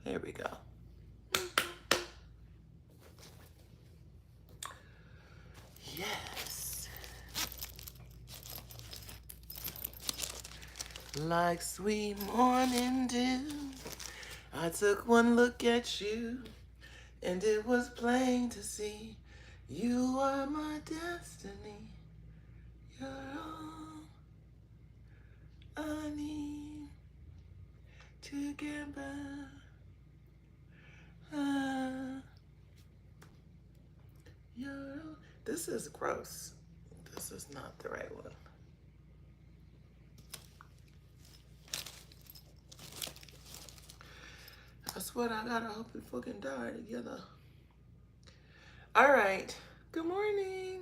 Here we go. Yes. Like sweet morning dew, I took one look at you, and it was plain to see you are my destiny. You're all I need to get by. This is gross. This is not the right one. I swear I gotta hope we fucking die together. All right. Good morning.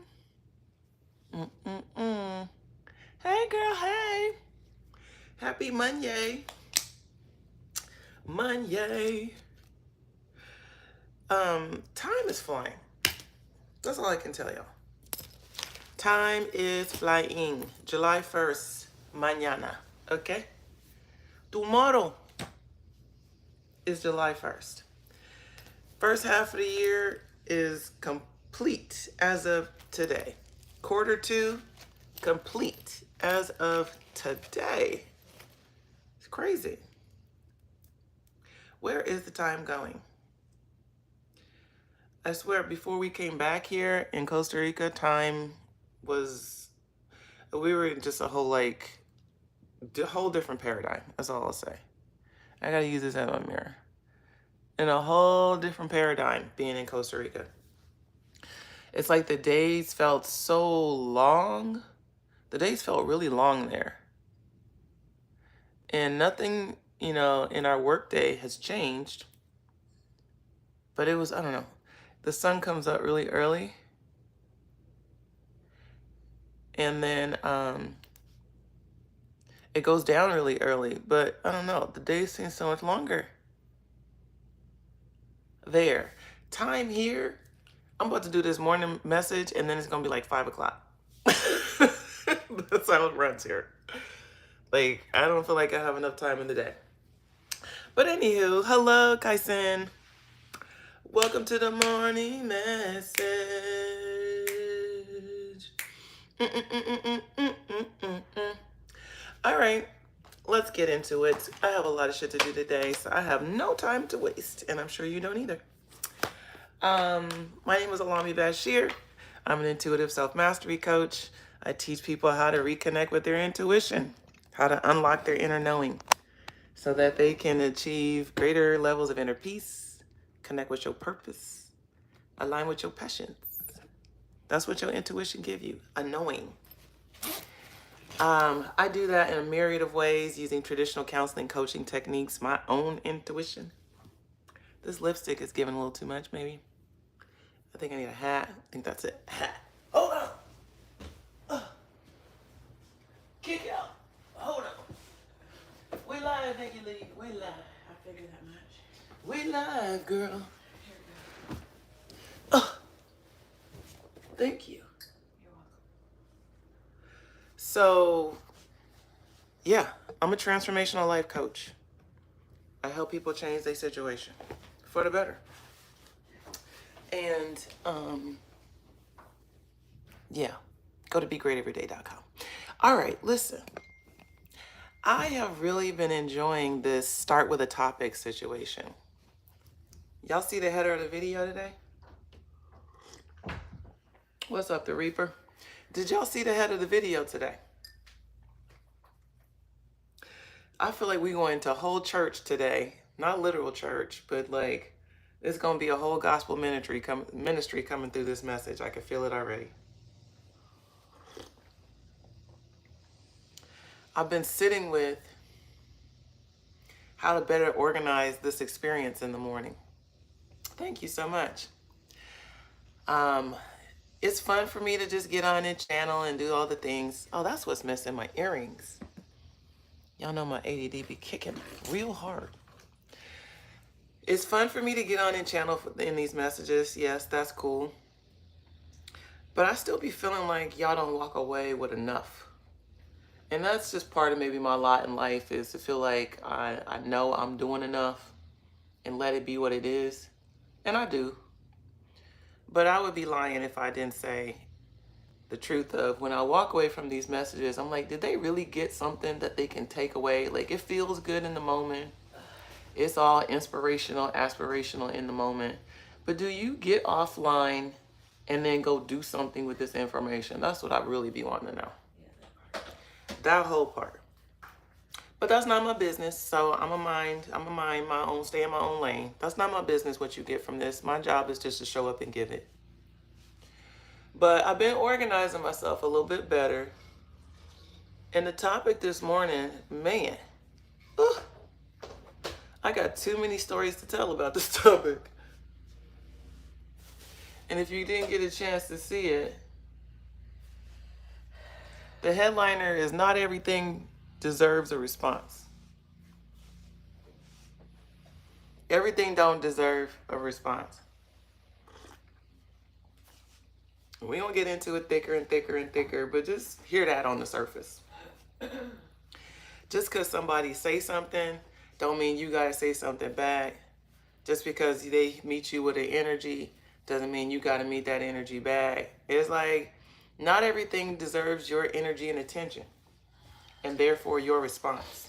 Hey, girl. Hey. Happy Monday. Monday. Time is flying. That's all I can tell y'all. Time is flying. July 1st. Mañana. Okay? Tomorrow is July 1st. First half of the year is complete as of today. Quarter 2, complete as of today. It's crazy. Where is the time going? I swear, before we came back here in Costa Rica, time was, we were in just a whole different paradigm. That's all I'll say. I gotta use this as my mirror. In a whole different paradigm being in Costa Rica. It's like the days felt so long. The days felt really long there. And nothing, in our workday has changed. But it was, I don't know. The sun comes up really early. And then it goes down really early. But I don't know. The days seem so much longer. There. Time here. I'm about to do this morning message, and then it's going to be like 5 o'clock. That's how it runs here. Like, I don't feel like I have enough time in the day. But anywho, hello, Kaisen. Welcome to the morning message. All right, let's get into it. I have a lot of shit to do today, so I have no time to waste, and I'm sure you don't either. My name is Allah-mi Basheer. I'm an intuitive self-mastery coach. I teach people how to reconnect with their intuition, how to unlock their inner knowing so that they can achieve greater levels of inner peace, connect with your purpose, align with your passions. That's what your intuition gives you, a knowing. I do that in a myriad of ways using traditional counseling coaching techniques, my own intuition. This lipstick is giving a little too much, maybe. I think I need a hat. I think that's it. Hat. Hold on. Kick it out. Hold on. We live, Nikki Lee. We live. I figured that much. We live, girl. Here we go. Oh. Thank you. You're welcome. So, yeah, I'm a transformational life coach. I help people change their situation for the better. And, yeah, go to begreateveryday.com. All right, listen. I have really been enjoying this start with a topic situation. Y'all see the header of the video today? What's up, the Reaper? Did y'all see the head of the video today? I feel like we're going to a whole church today. Not literal church, but like there's going to be a whole gospel ministry coming through this message. I can feel it already. I've been sitting with how to better organize this experience in the morning. Thank you so much. It's fun for me to just get on and channel and do all the things. Oh, that's what's missing, my earrings. Y'all know my ADD be kicking real hard. It's fun for me to get on and channel in these messages. Yes, that's cool. But I still be feeling like y'all don't walk away with enough. And that's just part of maybe my lot in life is to feel like I know I'm doing enough. and let it be what it is. And I do. But I would be lying if I didn't say the truth of when I walk away from these messages, I'm like, did they really get something that they can take away? Like, it feels good in the moment. It's all inspirational, aspirational in the moment. But do you get offline and then go do something with this information? That's what I really be wanting to know. That whole part. But that's not my business. So I'm a mind my own, stay in my own lane. That's not my business what you get from this. My job is just to show up and give it. But I've been organizing myself a little bit better. And the topic this morning, man, I got too many stories to tell about this topic. And if you didn't get a chance to see it, the headliner is not everything deserves a response. Everything don't deserve a response. We don't get into it thicker and thicker and thicker, but just hear that on the surface. Just because somebody say something, don't mean you gotta say something back. Just because they meet you with an energy, doesn't mean you gotta meet that energy back. It's like, not everything deserves your energy and attention, and therefore your response.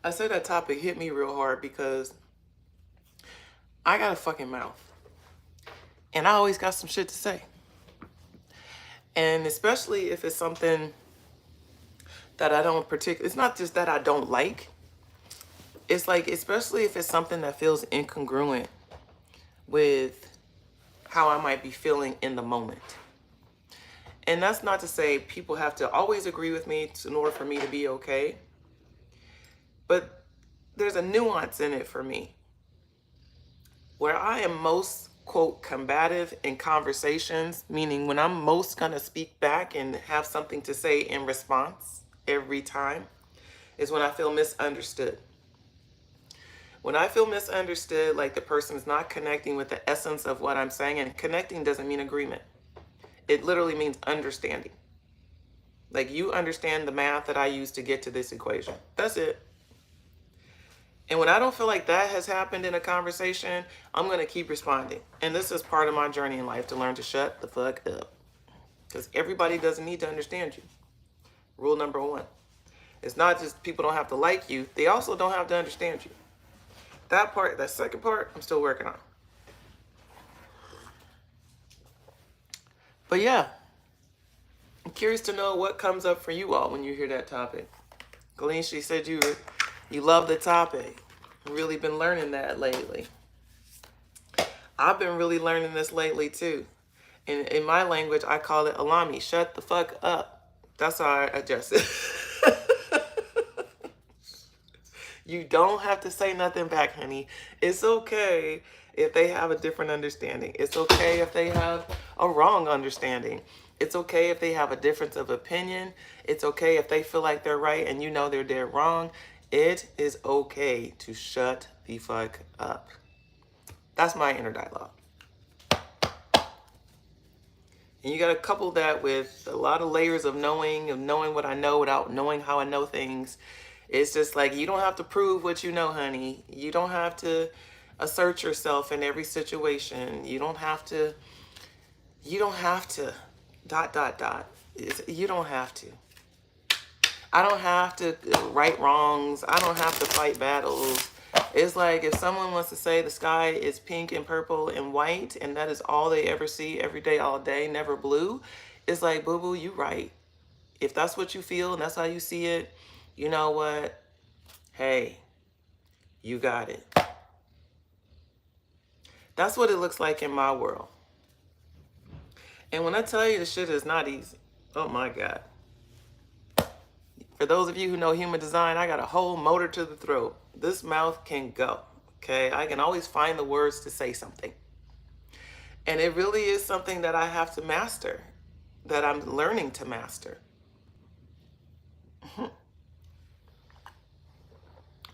I said that topic hit me real hard because I got a fucking mouth. And I always got some shit to say. And especially if it's something that I don't particularly, it's not just that I don't like. It's like, especially if it's something that feels incongruent with how I might be feeling in the moment. And that's not to say people have to always agree with me in order for me to be okay. But there's a nuance in it for me. Where I am most, quote, combative in conversations, meaning when I'm most going to speak back and have something to say in response every time, is when I feel misunderstood. When I feel misunderstood, like the person's not connecting with the essence of what I'm saying, and connecting doesn't mean agreement. It literally means understanding. Like, you understand the math that I use to get to this equation. That's it. And when I don't feel like that has happened in a conversation, I'm going to keep responding. And this is part of my journey in life, to learn to shut the fuck up. Because everybody doesn't need to understand you. Rule number one. It's not just people don't have to like you. They also don't have to understand you. That part, that second part, I'm still working on. But yeah, I'm curious to know what comes up for you all when you hear that topic. Colleen, she said you love the topic. Really been learning that lately. I've been really learning this lately too. And in my language, I call it Allah-mi, shut the fuck up. That's how I adjust it. You don't have to say nothing back, honey. It's okay if they have a different understanding. It's okay if they have a wrong understanding. It's okay if they have a difference of opinion. It's okay if they feel like they're right and you know they're dead wrong. It is okay to shut the fuck up. That's my inner dialogue. And you got to couple that with a lot of layers of knowing what I know without knowing how I know things. It's just like, you don't have to prove what you know, honey. You don't have to assert yourself in every situation. You don't have to, you don't have to, ... You don't have to. I don't have to right wrongs. I don't have to fight battles. It's like, if someone wants to say the sky is pink and purple and white, and that is all they ever see every day, all day, never blue, it's like, boo-boo, you right. If that's what you feel and that's how you see it, you know what? Hey, you got it. That's what it looks like in my world. And when I tell you the shit is not easy, oh my God. For those of you who know human design, I got a whole motor to the throat. This mouth can go, okay? I can always find the words to say something. And it really is something that I have to master, that I'm learning to master. I'm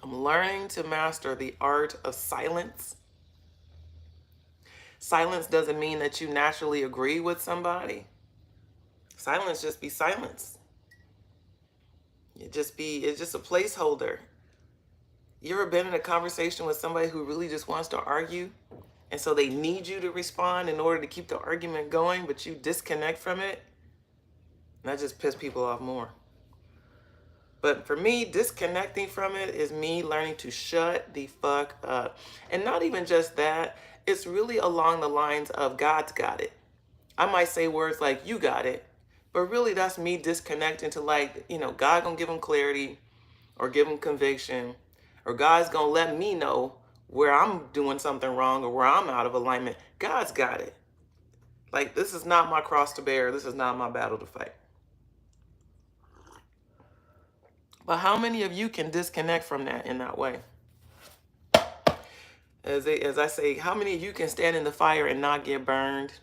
learning to master the art of silence. Silence doesn't mean that you naturally agree with somebody. Silence just be silence. It's just a placeholder. You ever been in a conversation with somebody who really just wants to argue? And so they need you to respond in order to keep the argument going, but you disconnect from it? And that just pisses people off more. But for me, disconnecting from it is me learning to shut the fuck up. And not even just that, it's really along the lines of God's got it. I might say words like, you got it. But really, that's me disconnecting to, like, God gonna give them clarity or give them conviction, or God's gonna let me know where I'm doing something wrong or where I'm out of alignment. God's got it. Like, this is not my cross to bear. This is not my battle to fight. But how many of you can disconnect from that in that way? As I say, how many of you can stand in the fire and not get burned?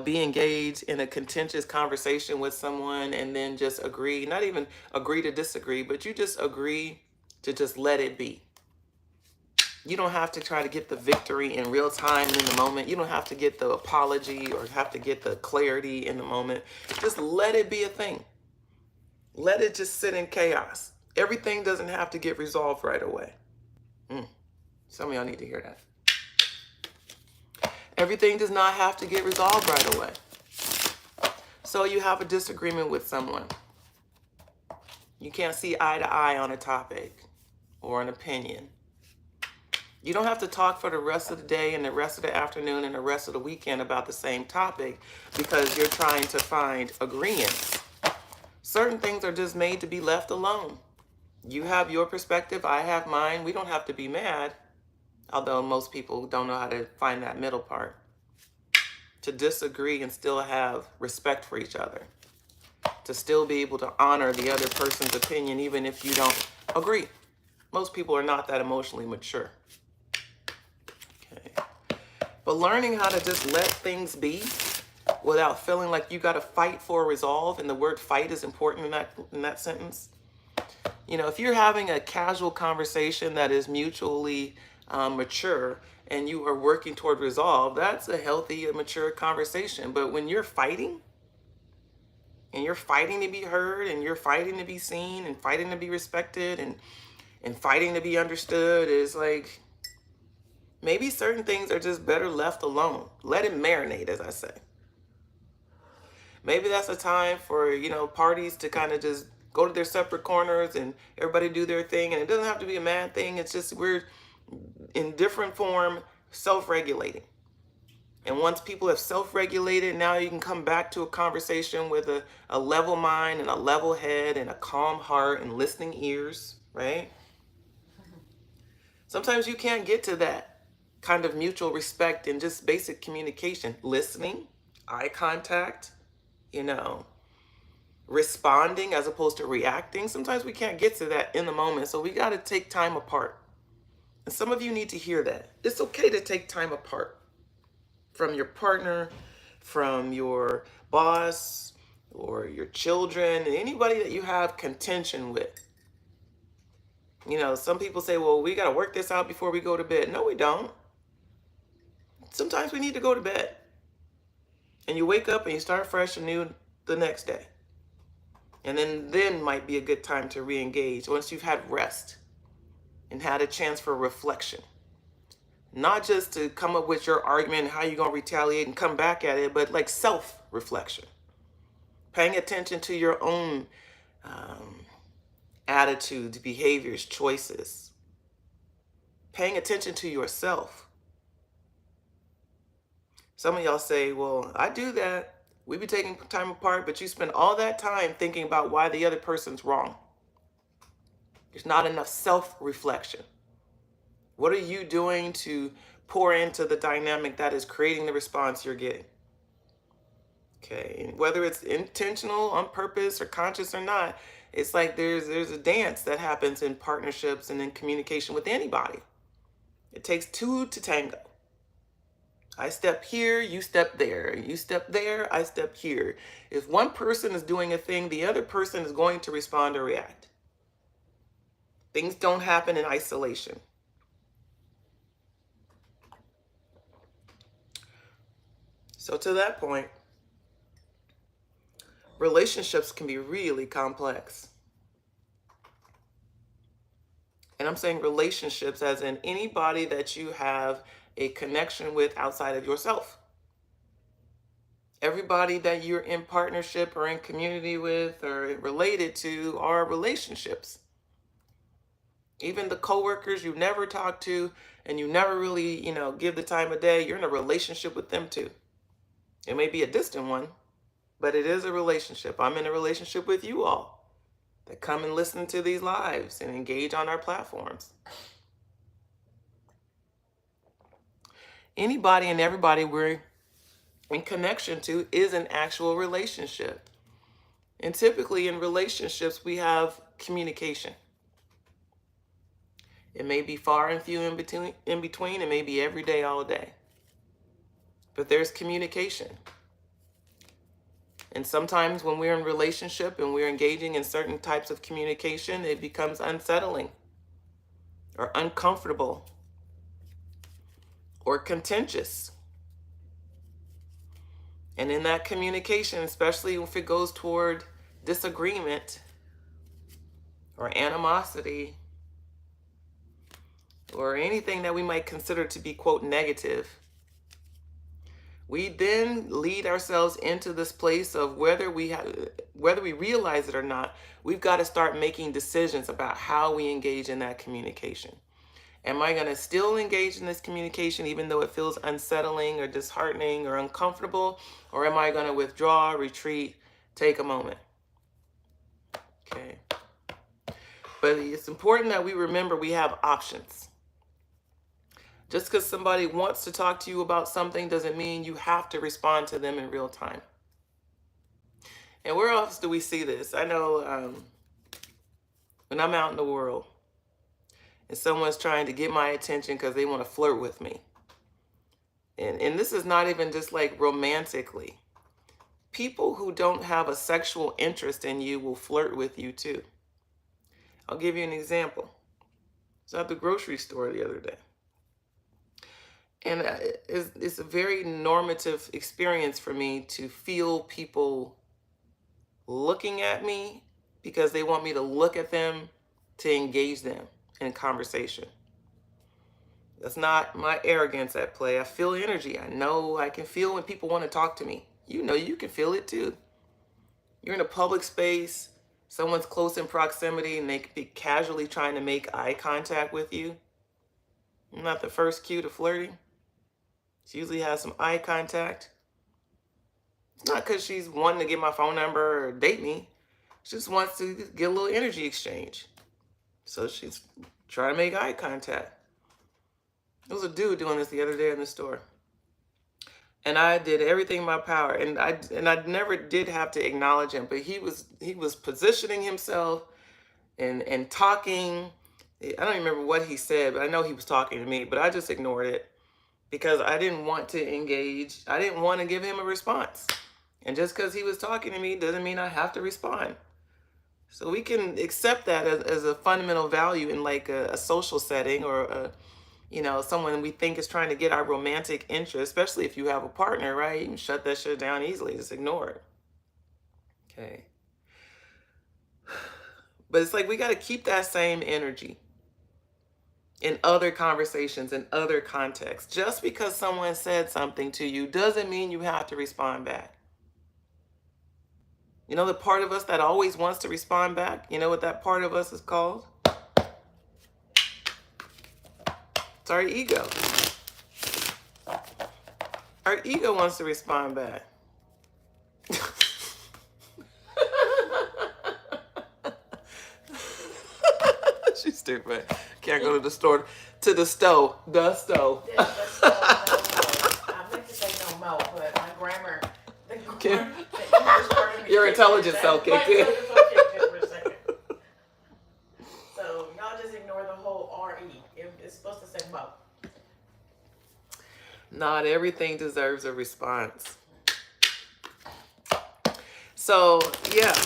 Be engaged in a contentious conversation with someone and then just agree, not even agree to disagree, but you just agree to just let it be. You don't have to try to get the victory in real time and in the moment. You don't have to get the apology or have to get the clarity in the moment. Just let it be a thing. Let it just sit in chaos. Everything doesn't have to get resolved right away. Some of y'all need to hear that. Everything does not have to get resolved right away. So you have a disagreement with someone. You can't see eye to eye on a topic or an opinion. You don't have to talk for the rest of the day and the rest of the afternoon and the rest of the weekend about the same topic because you're trying to find agreement. Certain things are just made to be left alone. You have your perspective, I have mine. We don't have to be mad, although most people don't know how to find that middle part. To disagree and still have respect for each other. To still be able to honor the other person's opinion even if you don't agree. Most people are not that emotionally mature. Okay. But learning how to just let things be without feeling like you got to fight for a resolve, and the word fight is important in that sentence. If you're having a casual conversation that is mutually mature and you are working toward resolve, that's a healthy and mature conversation. But when you're fighting, and you're fighting to be heard, and you're fighting to be seen, and fighting to be respected, and fighting to be understood, is like, maybe certain things are just better left alone. Let it marinate, as I say. Maybe that's a time for, parties to kind of just go to their separate corners and everybody do their thing. And it doesn't have to be a mad thing. It's just we're in different form self-regulating. And once people have self-regulated, now you can come back to a conversation with a level mind and a level head and a calm heart and listening ears, right? Sometimes you can't get to that kind of mutual respect and just basic communication. Listening, eye contact, responding as opposed to reacting. Sometimes we can't get to that in the moment. So we got to take time apart. And some of you need to hear that. It's okay to take time apart from your partner, from your boss, or your children, anybody that you have contention with. Some people say, well, we got to work this out before we go to bed. No, we don't. Sometimes we need to go to bed. And you wake up and you start fresh and new the next day. And then might be a good time to re-engage once you've had rest and had a chance for reflection. Not just to come up with your argument and how you're going to retaliate and come back at it, but like self-reflection. Paying attention to your own attitudes, behaviors, choices. Paying attention to yourself. Some of y'all say, well, I do that. We be taking time apart, but you spend all that time thinking about why the other person's wrong. There's not enough self-reflection. What are you doing to pour into the dynamic that is creating the response you're getting? Okay, whether it's intentional, on purpose, or conscious or not, it's like there's a dance that happens in partnerships and in communication with anybody. It takes two to tango. I step here, you step there. You step there, I step here. If one person is doing a thing, the other person is going to respond or react. Things don't happen in isolation. So to that point, relationships can be really complex. And I'm saying relationships as in anybody that you have a connection with outside of yourself. Everybody that you're in partnership or in community with or related to are relationships. Even the coworkers you never talk to and you never really, give the time of day, you're in a relationship with them too. It may be a distant one, but it is a relationship. I'm in a relationship with you all that come and listen to these lives and engage on our platforms. Anybody and everybody we're in connection to is an actual relationship. And typically in relationships, we have communication. It may be far and few in between. It may be every day, all day. But there's communication. And sometimes when we're in relationship and we're engaging in certain types of communication, it becomes unsettling or uncomfortable or contentious. And in that communication, especially if it goes toward disagreement or animosity or anything that we might consider to be, quote, negative, we then lead ourselves into this place of whether we realize it or not, we've got to start making decisions about how we engage in that communication. Am I going to still engage in this communication even though it feels unsettling or disheartening or uncomfortable? Or am I going to withdraw, retreat, take a moment? Okay. But it's important that we remember we have options. Just because somebody wants to talk to you about something doesn't mean you have to respond to them in real time. And where else do we see this? I know when I'm out in the world and someone's trying to get my attention because they want to flirt with me. And this is not even just like romantically. People who don't have a sexual interest in you will flirt with you too. I'll give you an example. I was at the grocery store the other day. And it's a very normative experience for me to feel people looking at me because they want me to look at them to engage them in conversation. That's not my arrogance at play. I feel energy. I know I can feel when people want to talk to me. You know, you can feel it too. You're in a public space, someone's close in proximity, and they could be casually trying to make eye contact with you. Not the first cue to flirting. She usually has some eye contact. It's not because she's wanting to get my phone number or date me. She just wants to get a little energy exchange. So she's trying to make eye contact. There was a dude doing this the other day in the store. And I did everything in my power. And I never did have to acknowledge him, but he was positioning himself and talking. I don't even remember what he said, but I know he was talking to me, but I just ignored it. Because I didn't want to engage. I didn't want to give him a response. And just because he was talking to me doesn't mean I have to respond. So we can accept that as a fundamental value in like a social setting or someone we think is trying to get our romantic interest, especially if you have a partner, right? You can shut that shit down easily. Just ignore it. Okay. But it's like we got to keep that same energy in other conversations, in other contexts. Just because someone said something to you doesn't mean you have to respond back. You know the part of us that always wants to respond back? You know what that part of us is called? It's our ego. Our ego wants to respond back. She's stupid. Can't go to the store. To the stove. The stove. The stove. I meant to say no more, but my grammar. The English part of me. Your intelligence self kicked in. For a second. So y'all just ignore the whole RE. It's supposed to say mo. Not everything deserves a response. So, yeah.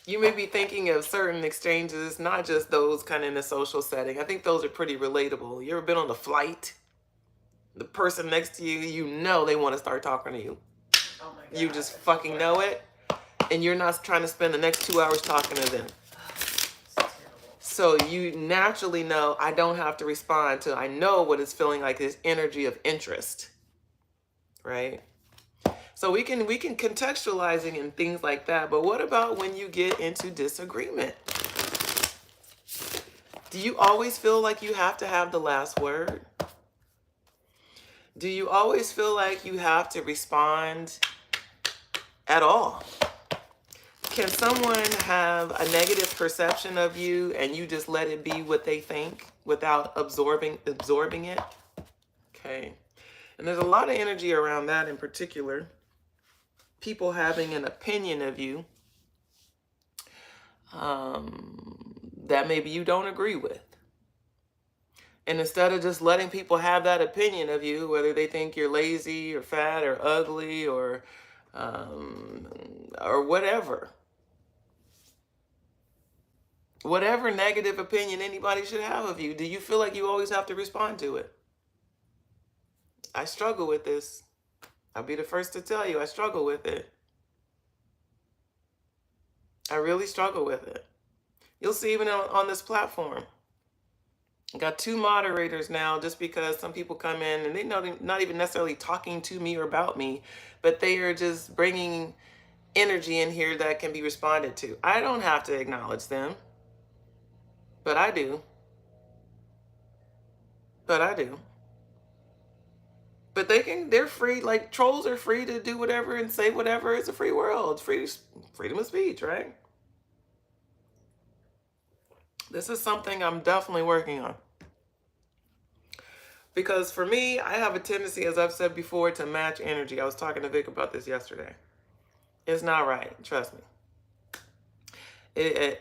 You may be thinking of certain exchanges, not just those kind of in a social setting. I think those are pretty relatable. You ever been on a flight? The person next to you, you know they want to start talking to you. Oh my God. You just fucking know it. And you're not trying to spend the next 2 hours talking to them. So you naturally know I don't have to respond to, I know what it's feeling like, this energy of interest, right? So we can contextualizing and things like that. But what about when you get into disagreement? Do you always feel like you have to have the last word? Do you always feel like you have to respond at all? Can someone have a negative perception of you and you just let it be what they think without absorbing it? Okay. And there's a lot of energy around that in particular. People having an opinion of you that maybe you don't agree with. And instead of just letting people have that opinion of you, whether they think you're lazy or fat or ugly or whatever negative opinion anybody should have of you, do you feel like you always have to respond to it? I struggle with this. I'll be the first to tell you, I struggle with it. I really struggle with it. You'll see even on this platform. I got 2 moderators now just because some people come in and they know not even necessarily talking to me or about me, but they are just bringing energy in here that can be responded to. I don't have to acknowledge them, but I do. But they're free, like trolls are free to do whatever and say whatever. It's a free world, freedom of speech, right? This is something I'm definitely working on. Because for me, I have a tendency, as I've said before, to match energy. I was talking to Vic about this yesterday. It's not right, trust me.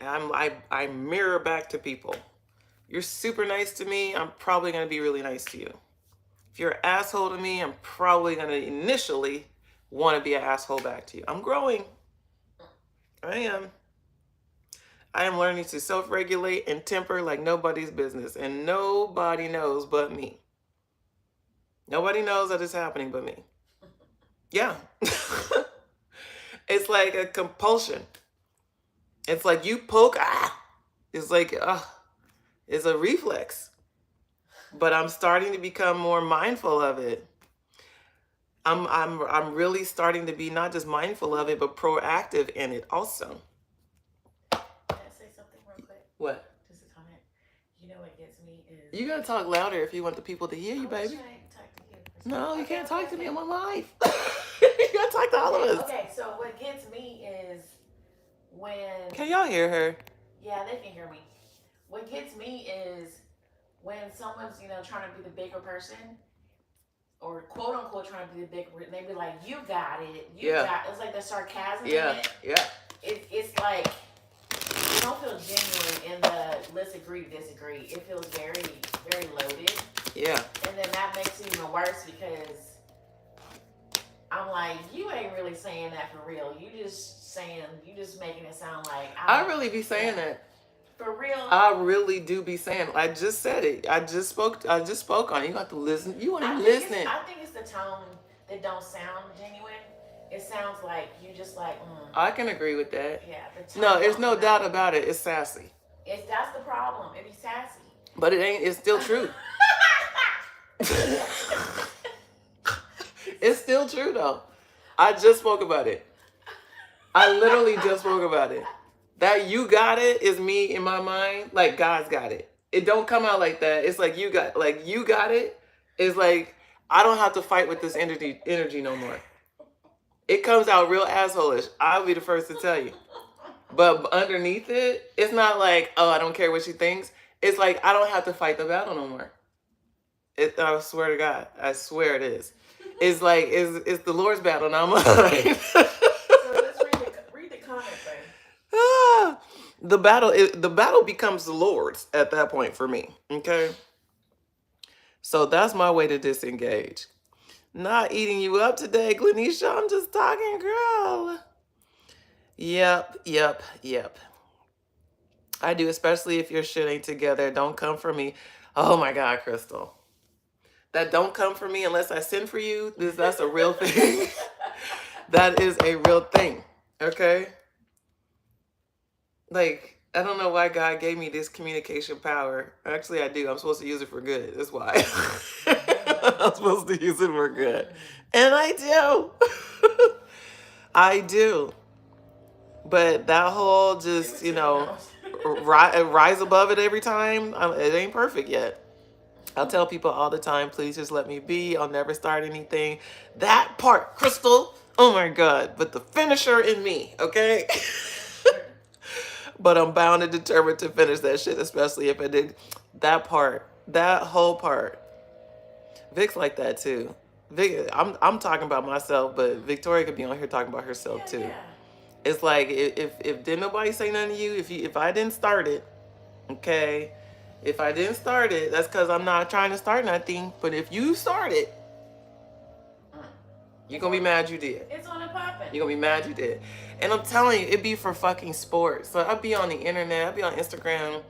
I mirror back to people. You're super nice to me, I'm probably going to be really nice to you. If you're an asshole to me, I'm probably going to initially want to be an asshole back to you. I'm growing. I am. I am learning to self-regulate and temper like nobody's business. And nobody knows but me. Nobody knows that it's happening but me. Yeah. It's like a compulsion. It's like you poke, it's like, it's a reflex. But I'm starting to become more mindful of it. I'm really starting to be not just mindful of it, but proactive in it also. Can I say something real quick? What? Just a comment. You know what gets me is... You gotta talk louder if you want the people to hear you, baby. No, you can't talk to me on my life. You gotta talk to all of us. Okay, so what gets me is when... Can y'all hear her? Yeah, they can hear me. What gets me is when someone's, trying to be the bigger person, or quote unquote trying to be the bigger, they be like, you got it. It's like the sarcasm in it. Yeah. It's like, you don't feel genuine in the let's agree, disagree. It feels very, very loaded. Yeah. And then that makes it even worse because I'm like, you ain't really saying that for real. You just making it sound like I really be saying that. For real. I really do be saying. I just said it. I just spoke on it. You have to listen. You want to listen. I think it's the tone that don't sound genuine. It sounds like you just like. I can agree with that. Yeah. No, there's no doubt about it. It's sassy. That's the problem. It be sassy. But it ain't. It's still true. It's still true though. I just spoke about it. I literally just spoke about it. That you got it is me in my mind, like God's got it. It don't come out like that. It's like you got it. It's like I don't have to fight with this energy no more. It comes out real asshole-ish. I'll be the first to tell you. But underneath it, it's not like, oh, I don't care what she thinks. It's like I don't have to fight the battle no more. I swear to God. I swear it is. It's like it's the Lord's battle, not mine. So let's read the comment thing. The battle becomes the Lord's at that point for me. Okay. So that's my way to disengage. Not eating you up today, Glenisha. I'm just talking, girl. Yep. I do, especially if your shit ain't together. Don't come for me. Oh my God, Crystal. That don't come for me unless I send for you. That's a real thing. That is a real thing. Okay? Like, I don't know why God gave me this communication power. Actually, I do. I'm supposed to use it for good. That's why. I'm supposed to use it for good. And I do. I do. But that whole just, rise above it every time, it ain't perfect yet. I'll tell people all the time, please just let me be. I'll never start anything. That part, Crystal, oh my God. But the finisher in me, okay? But I'm bound and determined to finish that shit, especially if I did that part, that whole part. Vic's like that too. Vic, I'm talking about myself, but Victoria could be on here talking about herself too. Yeah. It's like if didn't nobody say nothing to you, if I didn't start it, okay, if I didn't start it, that's because I'm not trying to start nothing. But if you start it, you're gonna be mad you did. It's on and popping. You're gonna be mad you did. And I'm telling you, it'd be for fucking sports. So I'd be on the internet, I'd be on Instagram,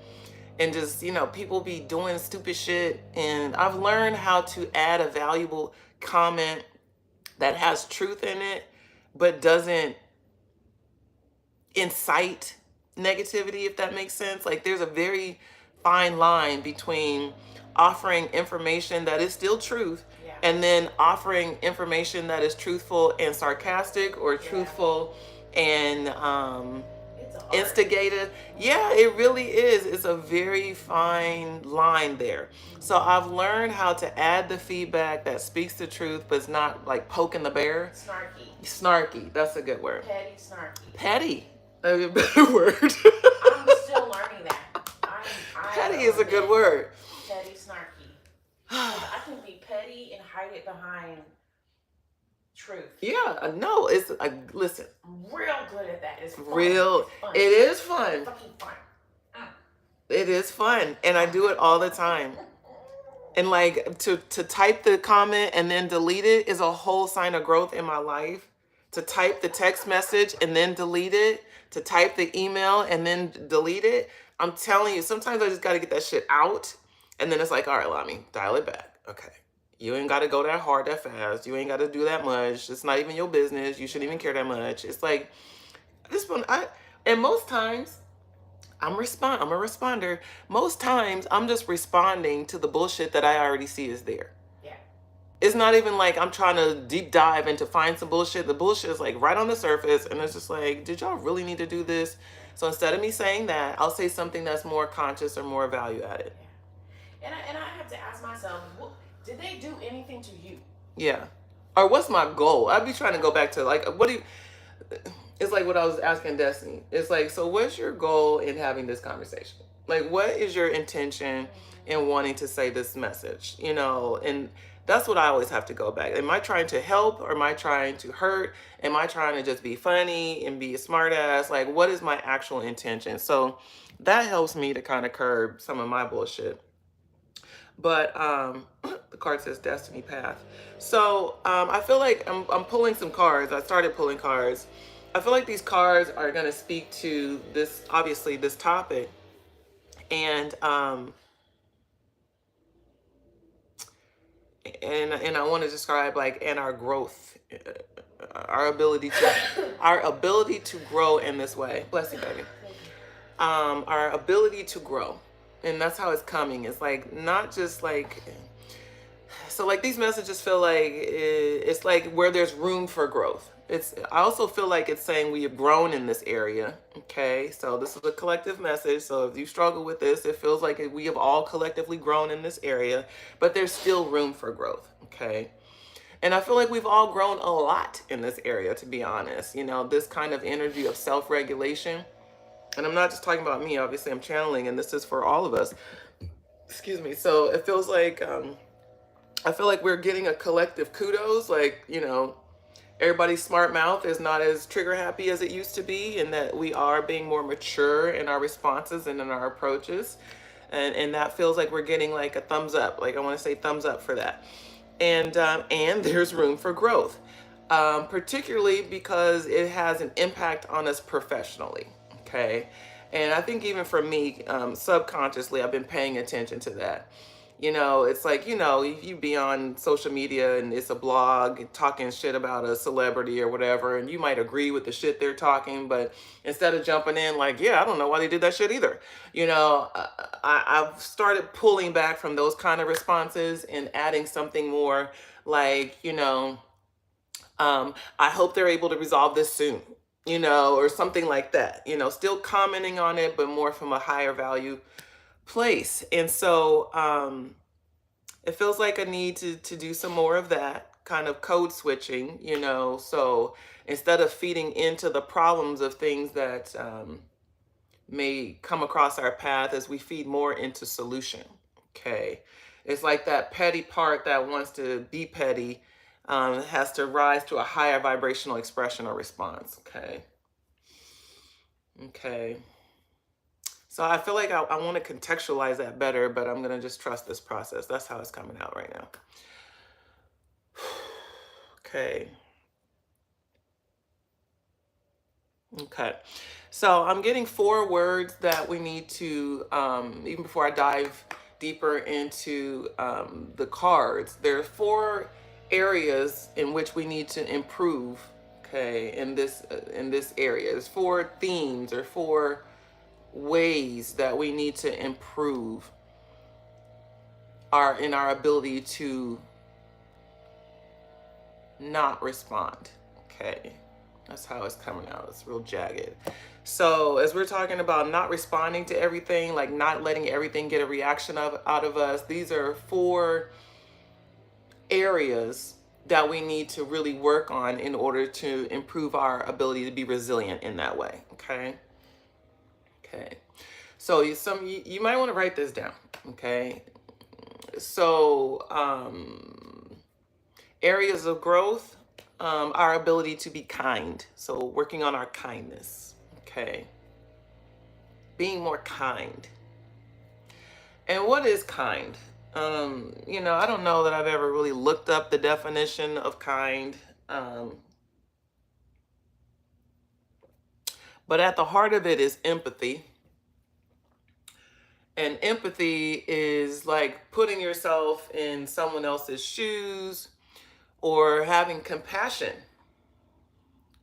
and just, people be doing stupid shit. And I've learned how to add a valuable comment that has truth in it, but doesn't incite negativity, if that makes sense. Like, there's a very fine line between offering information that is still truth, and then offering information that is truthful and sarcastic, or truthful and instigative. Yeah, it really is. It's a very fine line there. So I've learned how to add the feedback that speaks the truth, but it's not like poking the bear. Snarky. That's a good word. Petty, snarky. Petty. A better word. I'm still learning that. Petty is a good word. Petty, snarky. I can be petty and hide it behind truth. Yeah, no, it's listen. I'm real good at that. It's fun. It is fun. It's fucking fun. It is fun, and I do it all the time. And like to type the comment and then delete it is a whole sign of growth in my life. To type the text message and then delete it, to type the email and then delete it. I'm telling you, sometimes I just got to get that shit out. And then it's like, all right, Allah-mi, dial it back. Okay. You ain't got to go that hard, that fast. You ain't got to do that much. It's not even your business. You shouldn't even care that much. It's like, this one, and most times, I'm a responder. Most times, I'm just responding to the bullshit that I already see is there. It's not even like I'm trying to deep dive and to find some bullshit. The bullshit is like right on the surface, and it's just like, did y'all really need to do this? So instead of me saying that, I'll say something that's more conscious or more value added. And I have to ask myself, did they do anything to you? Yeah. Or what's my goal? I'd be trying to go back to like, it's like what I was asking Destiny. It's like, so what's your goal in having this conversation? Like, what is your intention in wanting to say this message? And that's what I always have to go back. Am I trying to help, or am I trying to hurt? Am I trying to just be funny and be a smart ass? Like, what is my actual intention? So that helps me to kind of curb some of my bullshit. But the card says Destiny Path. So I feel like I'm pulling some cards. I started pulling cards. I feel like these cards are going to speak to this, obviously, this topic. And I want to describe and our growth, our ability to grow in this way. Bless you, baby. Our ability to grow, and that's how it's coming. It's like not just like, so like these messages feel like it's like where there's room for growth. I also feel like it's saying we have grown in this area. Okay, so this is a collective message. So if you struggle with this, it feels like we have all collectively grown in this area, but there's still room for growth. Okay, and I feel like we've all grown a lot in this area, to be honest. This kind of energy of self-regulation, and I'm not just talking about me. Obviously, I'm channeling, and this is for all of us. Excuse me. So it feels like I feel like we're getting a collective kudos, everybody's smart mouth is not as trigger happy as it used to be, and that we are being more mature in our responses and in our approaches. And that feels like we're getting like a thumbs up. Like I want to say thumbs up for that. And there's room for growth, particularly because it has an impact on us professionally. Okay. And I think even for me, subconsciously, I've been paying attention to that. It's like, you be on social media and it's a blog talking shit about a celebrity or whatever, and you might agree with the shit they're talking, but instead of jumping in like, yeah, I don't know why they did that shit either. I've started pulling back from those kind of responses and adding something more like, I hope they're able to resolve this soon, or something like that, still commenting on it, but more from a higher value place. And so it feels like I need to do some more of that kind of code switching, so instead of feeding into the problems of things that may come across our path, as we feed more into solution. Okay. It's like that petty part that wants to be petty has to rise to a higher vibrational expression or response. Okay. So I feel like I want to contextualize that better, but I'm going to just trust this process. That's how it's coming out right now. Okay. So I'm getting 4 words that we need to, even before I dive deeper into the cards, there are 4 areas in which we need to improve, in this area. There's 4 themes or 4 ways that we need to improve in our ability to not respond. That's how it's coming out. It's real jagged. So as we're talking about not responding to everything, like not letting everything get a reaction out of us, these are 4 areas that we need to really work on in order to improve our ability to be resilient in that way. Okay. So you might want to write this down. So areas of growth, our ability to be kind. So working on our kindness. Being more kind. And what is kind? I don't know that I've ever really looked up the definition of kind. But at the heart of it is empathy. And empathy is like putting yourself in someone else's shoes or having compassion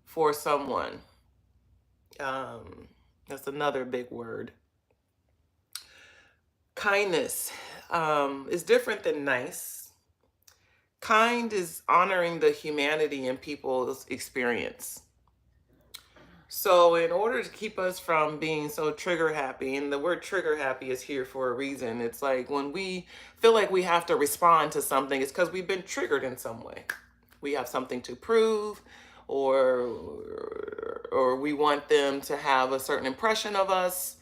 for someone. That's another big word. Kindness is different than nice. Kind is honoring the humanity in people's experience. So in order to keep us from being so trigger happy, and the word trigger happy is here for a reason. It's like when we feel like we have to respond to something, it's because we've been triggered in some way. We have something to prove, or we want them to have a certain impression of us,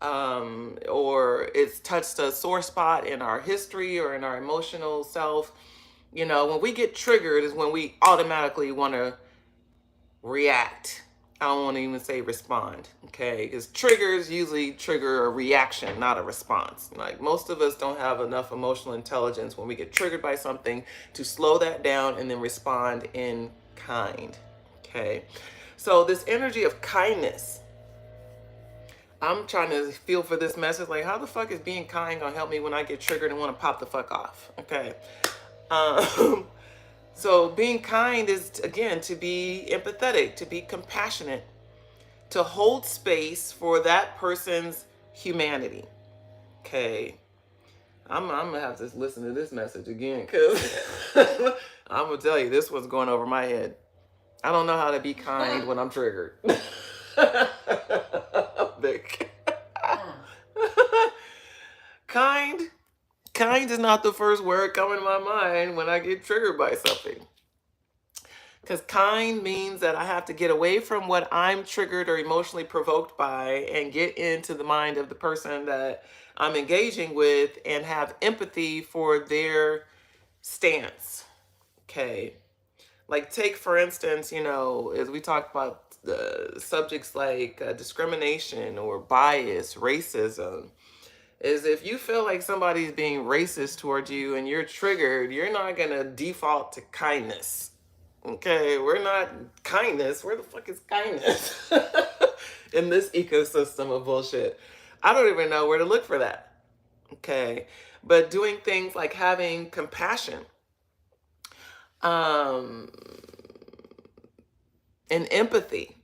or it's touched a sore spot in our history or in our emotional self. When we get triggered is when we automatically want to react. I don't want to even say respond, because triggers usually trigger a reaction, not a response. Like most of us don't have enough emotional intelligence when we get triggered by something to slow that down and then respond in kind. So this energy of kindness, I'm trying to feel for this message. Like, how the fuck is being kind gonna help me when I get triggered and want to pop the fuck off? So being kind is, again, to be empathetic, to be compassionate, to hold space for that person's humanity. I'm going to have to listen to this message again, because I'm going to tell you, this one's going over my head. I don't know how to be kind when I'm triggered. Kind is not the first word coming to my mind when I get triggered by something. Because kind means that I have to get away from what I'm triggered or emotionally provoked by and get into the mind of the person that I'm engaging with and have empathy for their stance. Like take, for instance, as we talk about subjects like discrimination or bias, racism, is if you feel like somebody's being racist towards you and you're triggered, you're not going to default to kindness. We're not kindness. Where the fuck is kindness in this ecosystem of bullshit? I don't even know where to look for that. But doing things like having compassion, and empathy.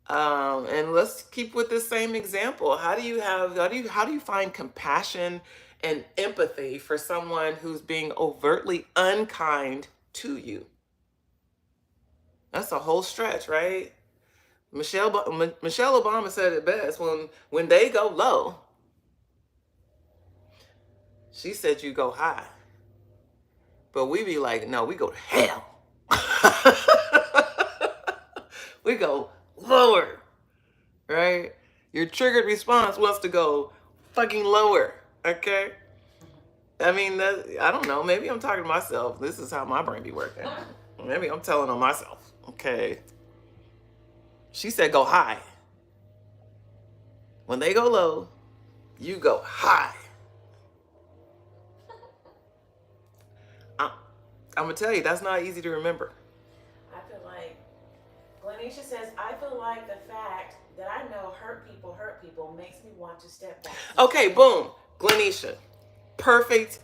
And let's keep with this same example. How do you find compassion and empathy for someone who's being overtly unkind to you? That's a whole stretch, right? Michelle Obama said it best. When they go low, she said you go high. But we be like, no, we go to hell. We go lower, right? Your triggered response wants to go fucking lower, okay? I mean, I don't know. Maybe I'm talking to myself. This is how my brain be working. Maybe I'm telling on myself, okay? She said go high. When they go low, you go high. I'm going to tell you, that's not easy to remember. I feel like, Glenisha says, I feel like the fact that I know hurt people makes me want to step back. Okay, boom. Glenisha. Perfect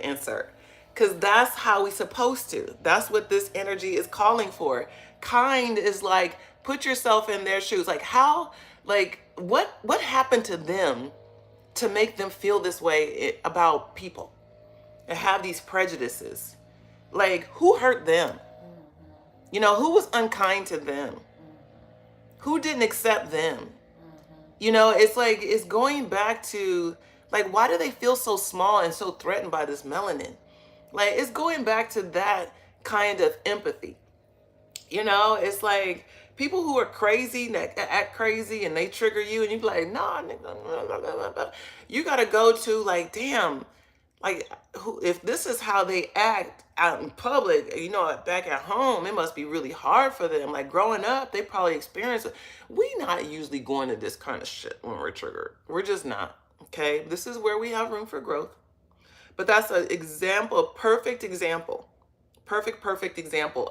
insert. Because that's how we supposed to. That's what this energy is calling for. Kind is like, put yourself in their shoes. Like how, like what happened to them to make them feel this way about people and have these prejudices? Like who hurt them? You know, who was unkind to them? Who didn't accept them? You know, it's like, it's going back to, like, why do they feel so small and so threatened by this melanin? Like, it's going back to that kind of empathy. You know, it's like people who are crazy, that act crazy, and they trigger you, and you be like, nah, nigga, you got to go to, like, damn, like, if this is how they act out in public, you know, back at home, it must be really hard for them. Like, growing up, they probably experience it. We not usually going to this kind of shit when we're triggered. We're just not, okay? This is where we have room for growth. But that's an example, a perfect example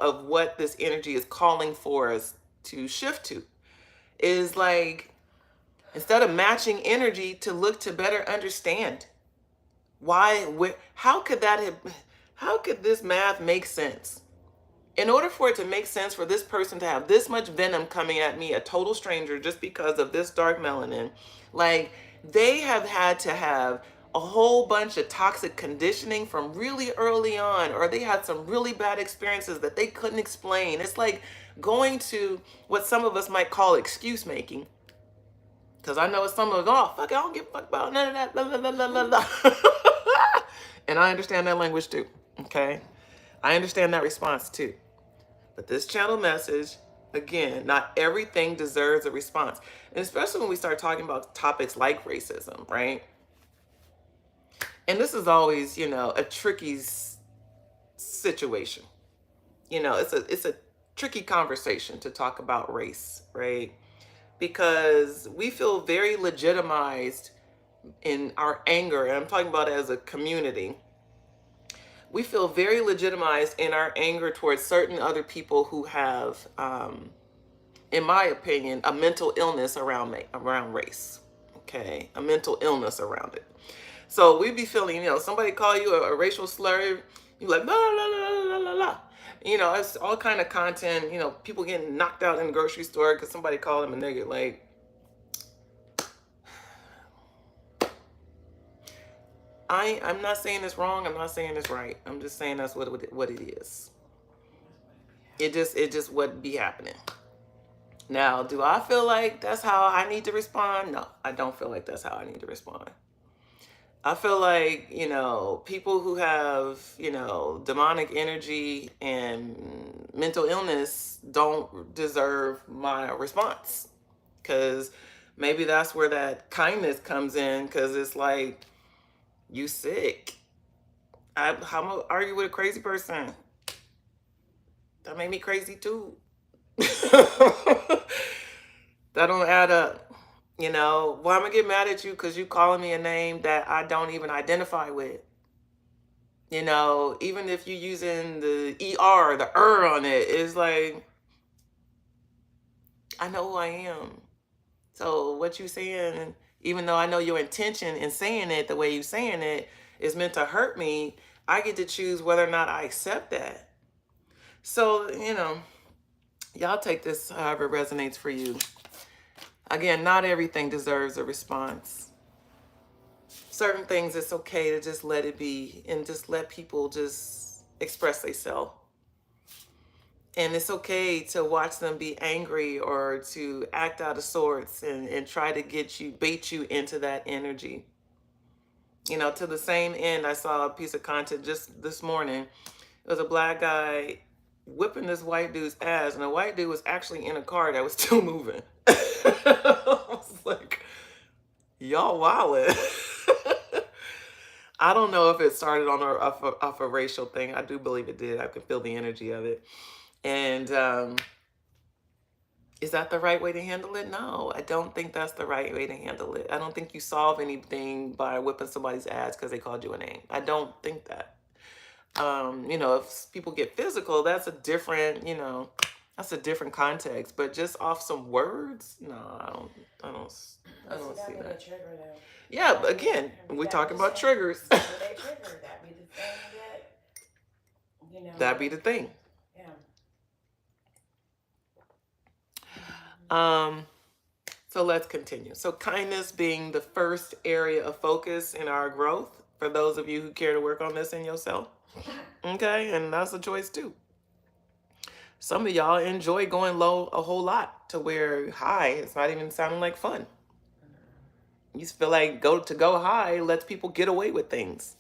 of what this energy is calling for us to shift to. Is like, instead of matching energy, to look to better understand. How could this math make sense? In order for it to make sense for this person to have this much venom coming at me, a total stranger, just because of this dark melanin, like they have had to have a whole bunch of toxic conditioning from really early on, or they had some really bad experiences that they couldn't explain. It's like going to what some of us might call excuse making. Because I know some of us, oh, fuck it, I don't give a fuck about none of that, blah, blah, blah, blah, blah. And I understand that language too, okay? I understand that response too. But this channel message, again, not everything deserves a response. And especially when we start talking about topics like racism, right? And this is always, you know, a tricky situation. You know, it's a tricky conversation to talk about race, right? Because we feel very legitimized in our anger, and I'm talking about it as a community. We feel very legitimized in our anger towards certain other people who have, in my opinion, a mental illness around race. Okay, a mental illness around it. So we be feeling, you know, somebody call you a racial slur, you like, la la la la la la. You know, it's all kind of content. You know, people getting knocked out in the grocery store because somebody called them a nigga. Like, I'm not saying it's wrong. I'm not saying it's right. I'm just saying that's what it is. It just wouldn't be happening. Now, do I feel like that's how I need to respond? No, I don't feel like that's how I need to respond. I feel like, you know, people who have, you know, demonic energy and mental illness don't deserve my response. Because maybe that's where that kindness comes in, because it's like, you sick. How am I gonna argue with a crazy person? That made me crazy too. That don't add up. You know, why am I get mad at you because you calling me a name that I don't even identify with? You know, even if you're using the ER, the on it, it's like, I know who I am. So what you saying, even though I know your intention in saying it the way you're saying it is meant to hurt me, I get to choose whether or not I accept that. So, y'all take this however it resonates for you. Again, not everything deserves a response. Certain things, it's okay to just let it be and just let people just express themselves. And it's okay to watch them be angry or to act out of sorts and try to bait you into that energy. To the same end, I saw a piece of content just this morning. It was a black guy whipping this white dude's ass, and the white dude was actually in a car that was still moving. I was like, y'all wildin'. I don't know if it started off a racial thing. I do believe it did. I can feel the energy of it. And is that the right way to handle it? No, I don't think that's the right way to handle it. I don't think you solve anything by whipping somebody's ass because they called you a name. I don't think that. If people get physical, that's a different context. But just off some words, no, I don't see that. Yeah, but again, we're talking about triggers. That be the thing that, That'd be the thing. Yeah. So let's continue. So kindness being the first area of focus in our growth, for those of you who care to work on this in yourself. Okay, and that's a choice too. Some of y'all enjoy going low a whole lot to where high, it's not even sounding like fun. You just feel like go high lets people get away with things.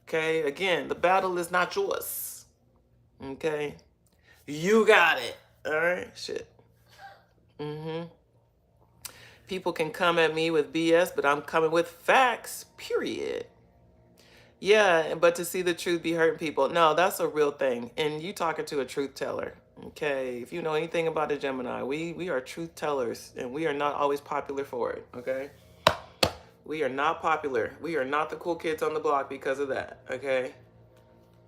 Okay, again, the battle is not yours. Okay, you got it. All right, shit. People can come at me with BS, but I'm coming with facts, period. Yeah, but to see the truth be hurting people. No, that's a real thing. And you talking to a truth teller. Okay, if you know anything about a Gemini, we are truth tellers, and we are not always popular for it. Okay, we are not popular. We are not the cool kids on the block because of that. Okay,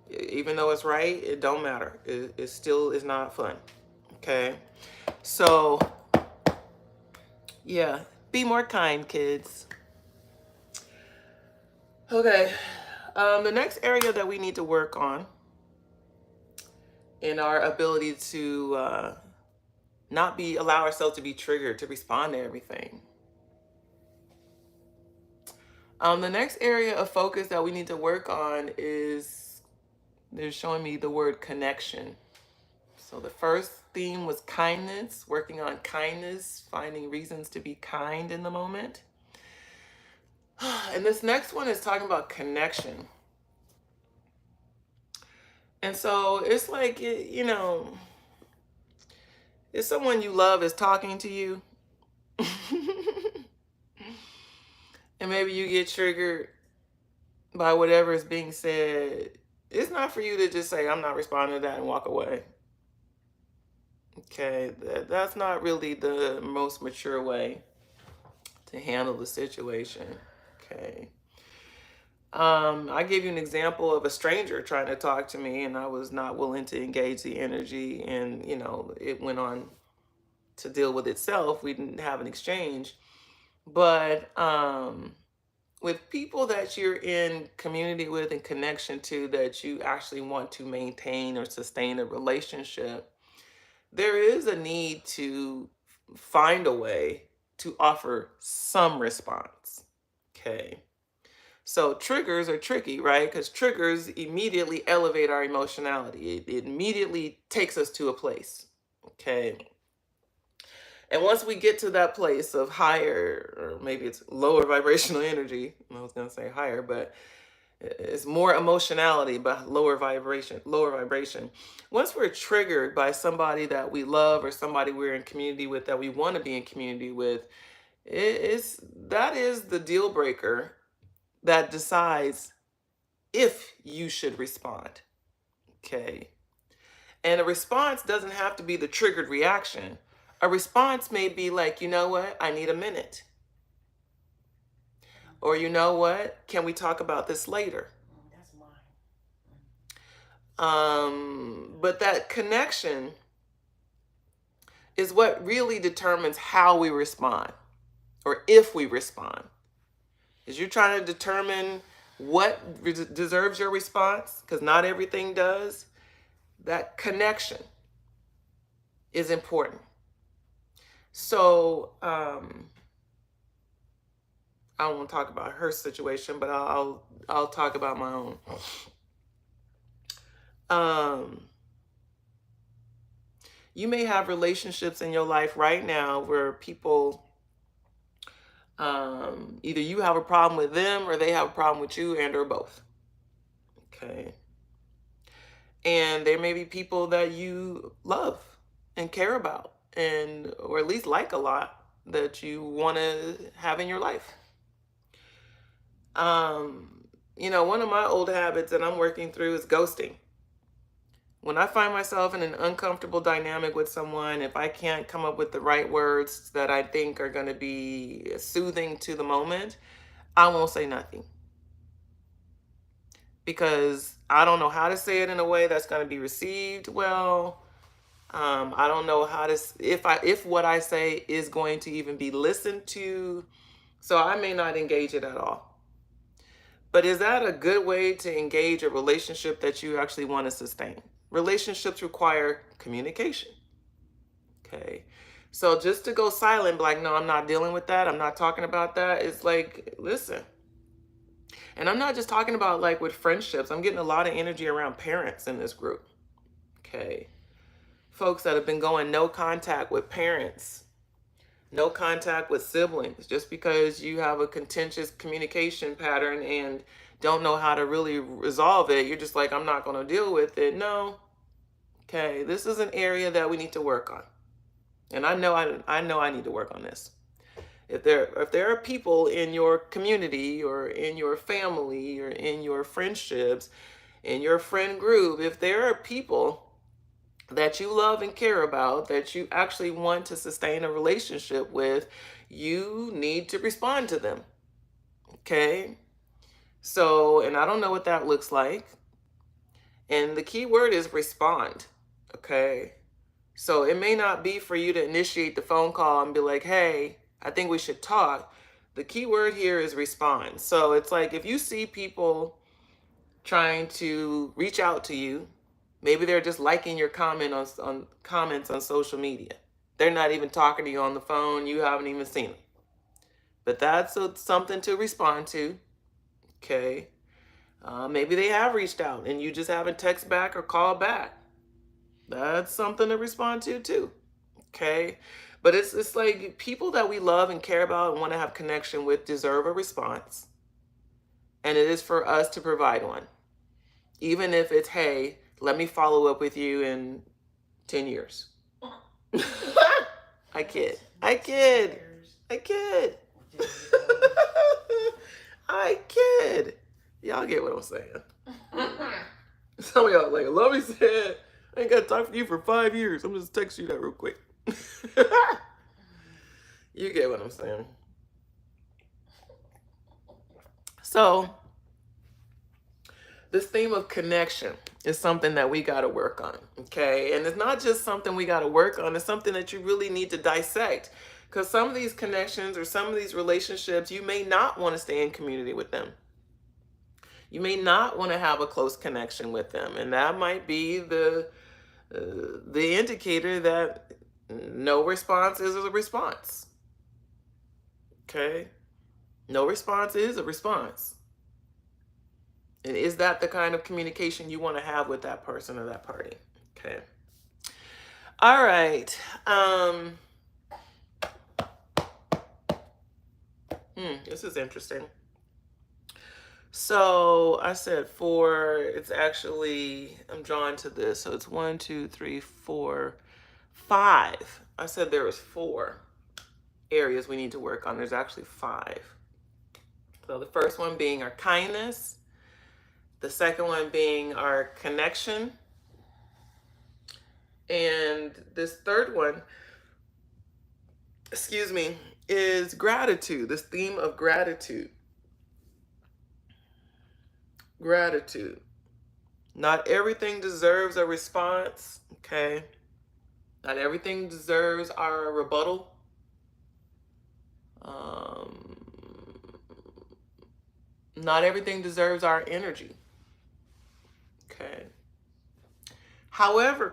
even though it's right, it don't matter. It still is not fun. Okay, so yeah, be more kind, kids. Okay, the next area that we need to work on in our ability to not allow ourselves to be triggered to respond to everything. The next area of focus that we need to work on is, they're showing me the word connection. So the first theme was kindness, working on kindness, finding reasons to be kind in the moment. And this next one is talking about connection. And so it's like, if someone you love is talking to you, and maybe you get triggered by whatever is being said, it's not for you to just say, I'm not responding to that and walk away. Okay, that's not really the most mature way to handle the situation. Okay. I gave you an example of a stranger trying to talk to me, and I was not willing to engage the energy, and it went on to deal with itself. We didn't have an exchange. But with people that you're in community with and connection to, that you actually want to maintain or sustain a relationship, there is a need to find a way to offer some response. Okay. So triggers are tricky, right? Because triggers immediately elevate our emotionality. It immediately takes us to a place. Okay. And once we get to that place of higher, or maybe it's lower vibrational energy, I was going to say higher, but it's more emotionality, but lower vibration. Once we're triggered by somebody that we love or somebody we're in community with, that we want to be in community with, that is the deal breaker that decides if you should respond. Okay. And a response doesn't have to be the triggered reaction. A response may be like, you know what? I need a minute. Or you know what? Can we talk about this later? That's mine. But that connection is what really determines how we respond. or if we respond. Is you're trying to determine what deserves your response, because not everything does. That connection is important. So I don't want to talk about her situation, but I'll talk about my own. You may have relationships in your life right now where people, either you have a problem with them or they have a problem with you, and or both. Okay. And there may be people that you love and care about, and or at least like a lot, that you want to have in your life. One of my old habits that I'm working through is ghosting. When I find myself in an uncomfortable dynamic with someone, if I can't come up with the right words that I think are going to be soothing to the moment, I won't say nothing. Because I don't know how to say it in a way that's going to be received well. I don't know how to, if what I say is going to even be listened to. So I may not engage it at all. But is that a good way to engage a relationship that you actually want to sustain? Relationships require communication. Okay. So just to go silent, like, no, I'm not dealing with that, I'm not talking about that, it's like, listen. And I'm not just talking about like with friendships. I'm getting a lot of energy around parents in this group. Okay. Folks that have been going no contact with parents, no contact with siblings, just because you have a contentious communication pattern and don't know how to really resolve it. You're just like, I'm not going to deal with it. No. Okay. This is an area that we need to work on. And I know I need to work on this. If there are people in your community or in your family or in your friendships, in your friend group, if there are people that you love and care about, that you actually want to sustain a relationship with, you need to respond to them. Okay? So, and I don't know what that looks like. And the key word is respond. Okay? So it may not be for you to initiate the phone call and be like, hey, I think we should talk. The key word here is respond. So it's like if you see people trying to reach out to you, maybe they're just liking your comments on social media. They're not even talking to you on the phone. You haven't even seen them. But that's something to respond to. Okay. Maybe they have reached out and you just haven't text back or called back. That's something to respond to too. Okay. But it's like people that we love and care about and want to have connection with deserve a response. And it is for us to provide one. Even if it's, hey, let me follow up with you in 10 years. I kid. I kid. I kid. I kid. Y'all get what I'm saying. Some of y'all like, Love me said, I ain't got to talk to you for 5 years. I'm just text you that real quick. You get what I'm saying. So, this theme of connection is something that we got to work on, okay? And it's not just something we got to work on, it's something that you really need to dissect. Because some of these connections or some of these relationships, you may not want to stay in community with them. You may not want to have a close connection with them. And that might be the indicator that no response is a response. Okay? No response is a response. And is that the kind of communication you want to have with that person or that party? Okay. All right. This is interesting. So I said 4. It's actually, I'm drawn to this. So it's 1, 2, 3, 4, 5. I said there was 4 areas we need to work on. There's actually 5. So the first one being our kindness. The second one being our connection. And this third one, is gratitude. This theme of gratitude. Gratitude. Not everything deserves a response, okay? Not everything deserves our rebuttal. Not everything deserves our energy. Okay. However,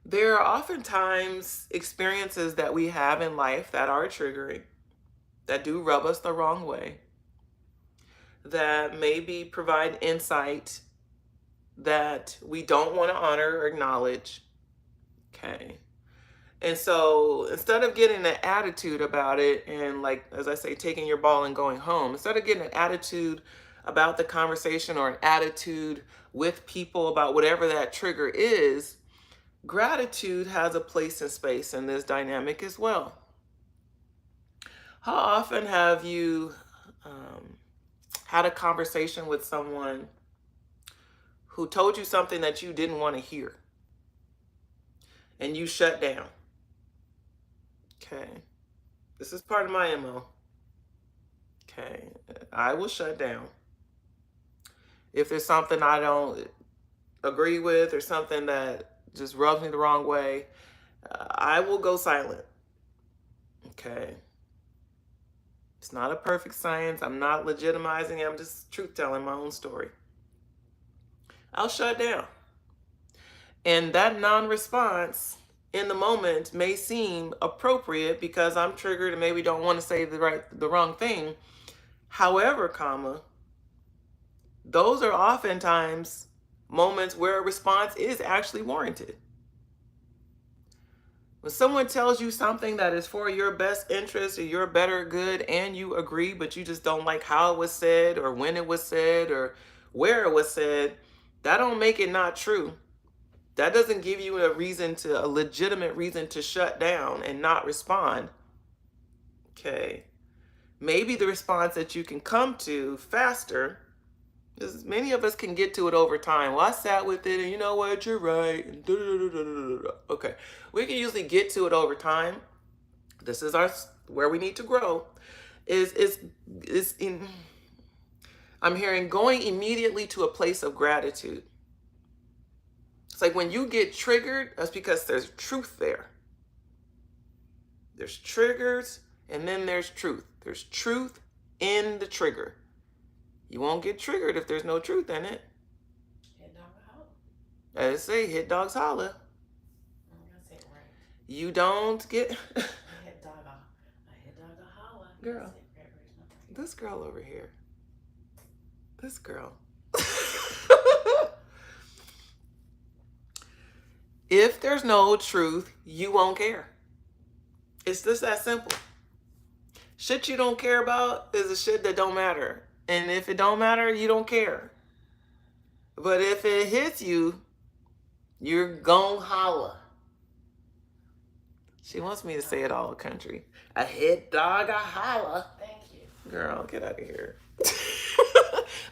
there are oftentimes experiences that we have in life that are triggering, that do rub us the wrong way, that maybe provide insight that we don't want to honor or acknowledge. Okay. And so instead of getting an attitude about it and, like, as I say, taking your ball and going home, instead of getting an attitude about the conversation or an attitude with people about whatever that trigger is, gratitude has a place and space in this dynamic as well. How often have you had a conversation with someone who told you something that you didn't want to hear and you shut down? Okay. This is part of my MO. Okay. I will shut down. If there's something I don't agree with or something that just rubs me the wrong way, I will go silent. Okay. It's not a perfect science. I'm not legitimizing it. I'm just truth telling my own story. I'll shut down. And that non-response in the moment may seem appropriate because I'm triggered and maybe don't want to say the wrong thing. However, those are oftentimes moments where a response is actually warranted. When someone tells you something that is for your best interest or your better good and you agree, but you just don't like how it was said or when it was said or where it was said, that don't make it not true. That doesn't give you a legitimate reason to shut down and not respond. Okay. Maybe the response that you can come to faster, because many of us can get to it over time. Well, I sat with it and you know what, you're right. And okay. We can usually get to it over time. This is where we need to grow. I'm hearing going immediately to a place of gratitude. It's like when you get triggered, that's because there's truth there. There's triggers and then there's truth. There's truth in the trigger. You won't get triggered if there's no truth in it. Hit dog a holler. As I say, hit dogs holler. That's it, right? You don't get... I hit dog a holler. Girl. This girl over here. This girl. If there's no truth, you won't care. It's just that simple. Shit you don't care about is the shit that don't matter. And if it don't matter, you don't care. But if it hits you, you're gon' holler. She wants me to say it all country. A hit dog, a holler. Thank you. Girl, get out of here.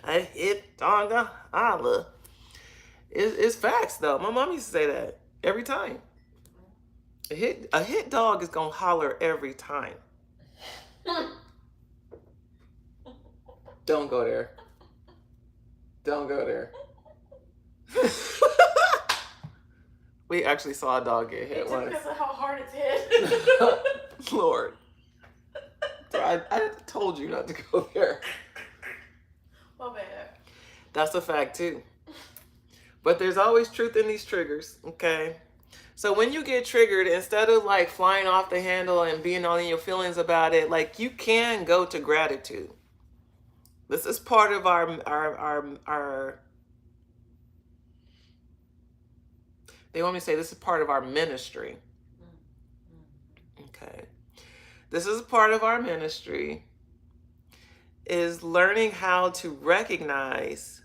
A hit dog, a holler. It's facts, though. My mom used to say that every time. A hit dog is gonna holler every time. Don't go there. Don't go there. We actually saw a dog get hit once. Because of how hard it's hit. Lord. I told you not to go there. My bad. That's a fact too. But there's always truth in these triggers, okay? So when you get triggered, instead of like flying off the handle and being all in your feelings about it, like you can go to gratitude. This is part of our they want me to say this is part of our ministry. Okay. This is part of our ministry is learning how to recognize.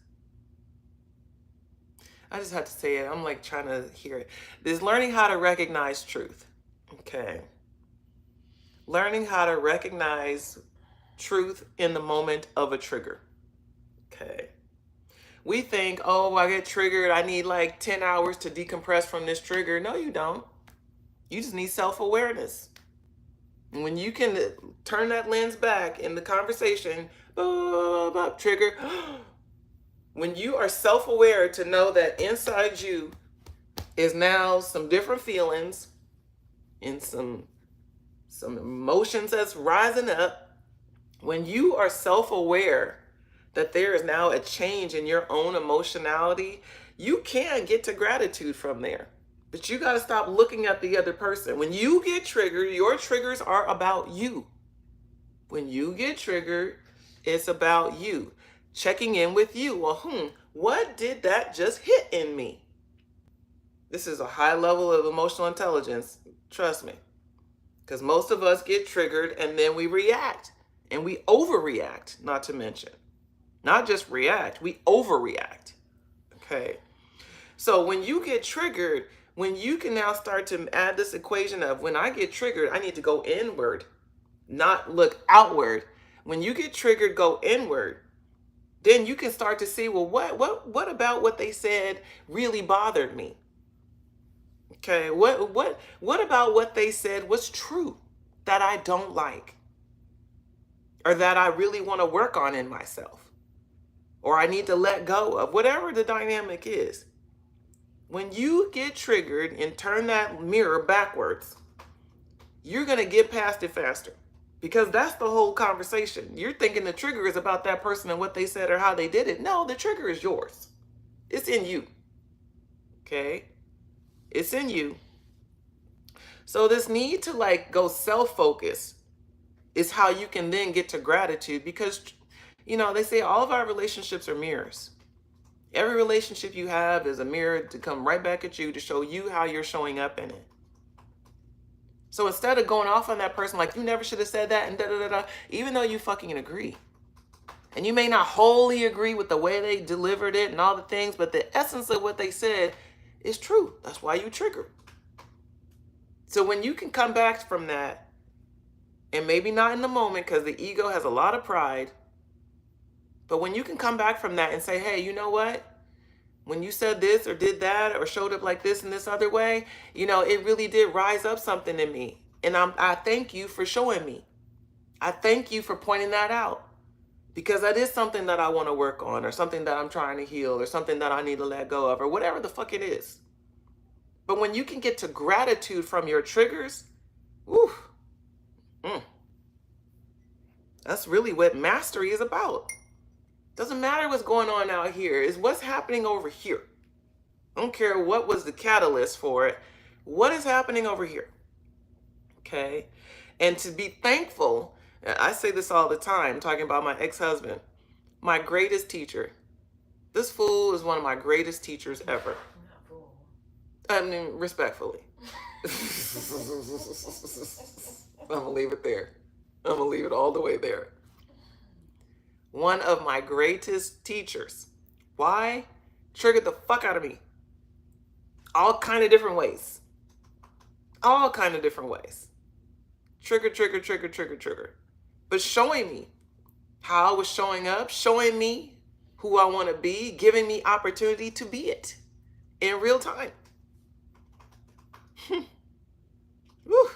I just have to say it. I'm like trying to hear it. Is learning how to recognize truth. Okay. Learning how to recognize truth in the moment of a trigger. Okay. We think, oh, I get triggered. I need like 10 hours to decompress from this trigger. No, you don't. You just need self-awareness. And when you can turn that lens back in the conversation, trigger, when you are self-aware to know that inside you is now some different feelings and some some emotions that's rising up. When you are self-aware that there is now a change in your own emotionality, you can get to gratitude from there. But you got to stop looking at the other person. When you get triggered, your triggers are about you. When you get triggered, it's about you. Checking in with you. Well, what did that just hit in me? This is a high level of emotional intelligence. Trust me. Because most of us get triggered and then we react. And we overreact, not to mention. Not just react, we overreact. Okay. So when you get triggered, when you can now start to add this equation of when I get triggered, I need to go inward, not look outward. When you get triggered, go inward. Then you can start to see, well, what about what they said really bothered me? Okay, what about what they said was true that I don't like? Or that I really want to work on in myself? Or I need to let go of, whatever the dynamic is. When you get triggered and turn that mirror backwards, you're going to get past it faster. Because that's the whole conversation. You're thinking the trigger is about that person and what they said or how they did it. No, the trigger is yours. It's in you. Okay? It's in you. So this need to go self-focus is how you can then get to gratitude, because they say all of our relationships are mirrors. Every relationship you have is a mirror to come right back at you to show you how you're showing up in it. So instead of going off on that person like you never should have said that and da-da-da-da, even though you fucking agree. And you may not wholly agree with the way they delivered it and all the things, but the essence of what they said is true. That's why you trigger. So when you can come back from that, and maybe not in the moment because the ego has a lot of pride, but when you can come back from that and say, hey, you know what? When you said this or did that or showed up like this and this other way, it really did rise up something in me. And I thank you for showing me. I thank you for pointing that out, because that is something that I want to work on, or something that I'm trying to heal, or something that I need to let go of, or whatever the fuck it is. But when you can get to gratitude from your triggers, that's really what mastery is about. Doesn't matter what's going on out here. It's what's happening over here. I don't care what was the catalyst for it. What is happening over here? Okay? And to be thankful, I say this all the time, talking about my ex-husband, my greatest teacher. This fool is one of my greatest teachers ever. I mean, respectfully. I'm going to leave it there. I'm going to leave it all the way there. One of my greatest teachers. Why? Triggered the fuck out of me. All kind of different ways. All kind of different ways. Trigger. But showing me how I was showing up, showing me who I want to be, giving me opportunity to be it in real time. Woo.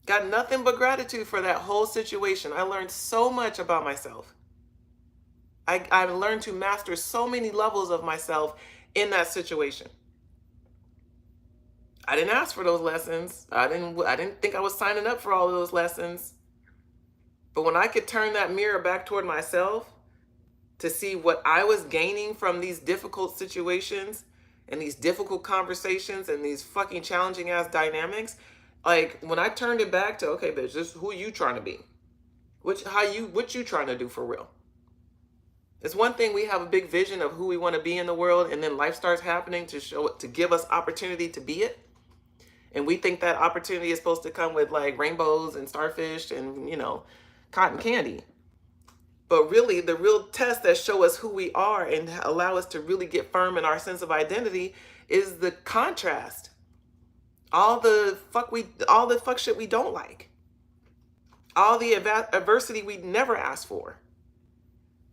Got nothing but gratitude for that whole situation. I learned so much about myself. I learned to master so many levels of myself in that situation. I didn't ask for those lessons. I didn't think I was signing up for all of those lessons. But when I could turn that mirror back toward myself to see what I was gaining from these difficult situations and these difficult conversations and these fucking challenging ass dynamics, when I turned it back to, okay, bitch, this is who you trying to be. What you trying to do for real? It's one thing we have a big vision of who we want to be in the world, and then life starts happening to give us opportunity to be it. And we think that opportunity is supposed to come with rainbows and starfish and, cotton candy. But really, the real test that show us who we are and allow us to really get firm in our sense of identity is the contrast. All the fuck shit we don't like. All the adversity we never asked for.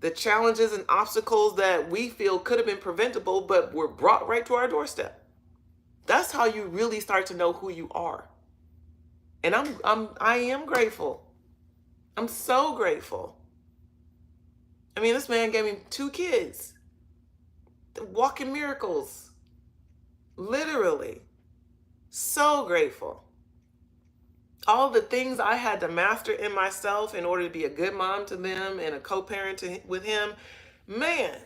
The challenges and obstacles that we feel could have been preventable but were brought right to our doorstep. That's how you really start to know who you are. And I am grateful. I'm so grateful. I mean, this man gave me 2 kids. Walking miracles. Literally. So grateful. all the things I had to master in myself in order to be a good mom to them and a co-parent with him, man,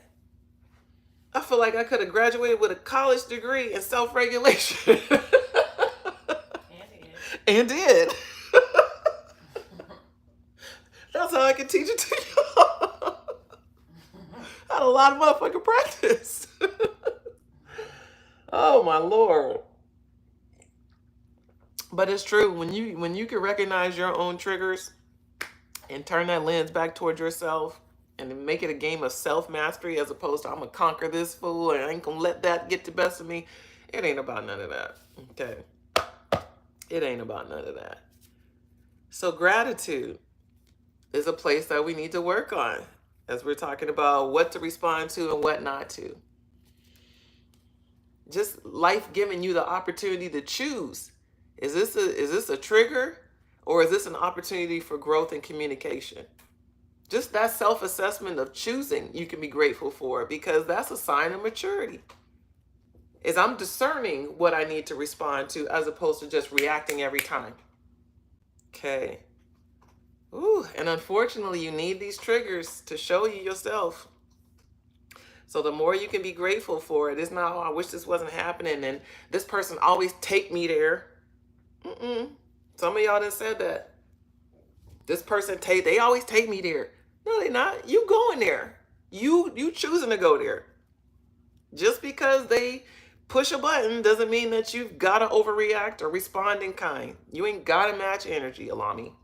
I feel like I could have graduated with a college degree in self-regulation. And did. That's how I can teach it to you. I had a lot of motherfucking practice. Oh my Lord. But it's true, when you can recognize your own triggers and turn that lens back towards yourself and make it a game of self-mastery as opposed to I'm gonna conquer this fool and I ain't gonna let that get the best of me. It ain't about none of that. Okay. It ain't about none of that. So gratitude is a place that we need to work on as we're talking about what to respond to and what not to. Just life giving you the opportunity to choose. Is this a trigger, or is this an opportunity for growth and communication? Just that self-assessment of choosing you can be grateful for, because that's a sign of maturity. Is I'm discerning what I need to respond to as opposed to just reacting every time. Okay. Ooh, and unfortunately, you need these triggers to show you yourself. So the more you can be grateful for it, it's not, oh, I wish this wasn't happening and this person always take me there. Some of y'all done said that. This person they always take me there. No, they not. You going there. You choosing to go there. Just because they push a button doesn't mean that you've got to overreact or respond in kind. You ain't got to match energy, Allah-mi.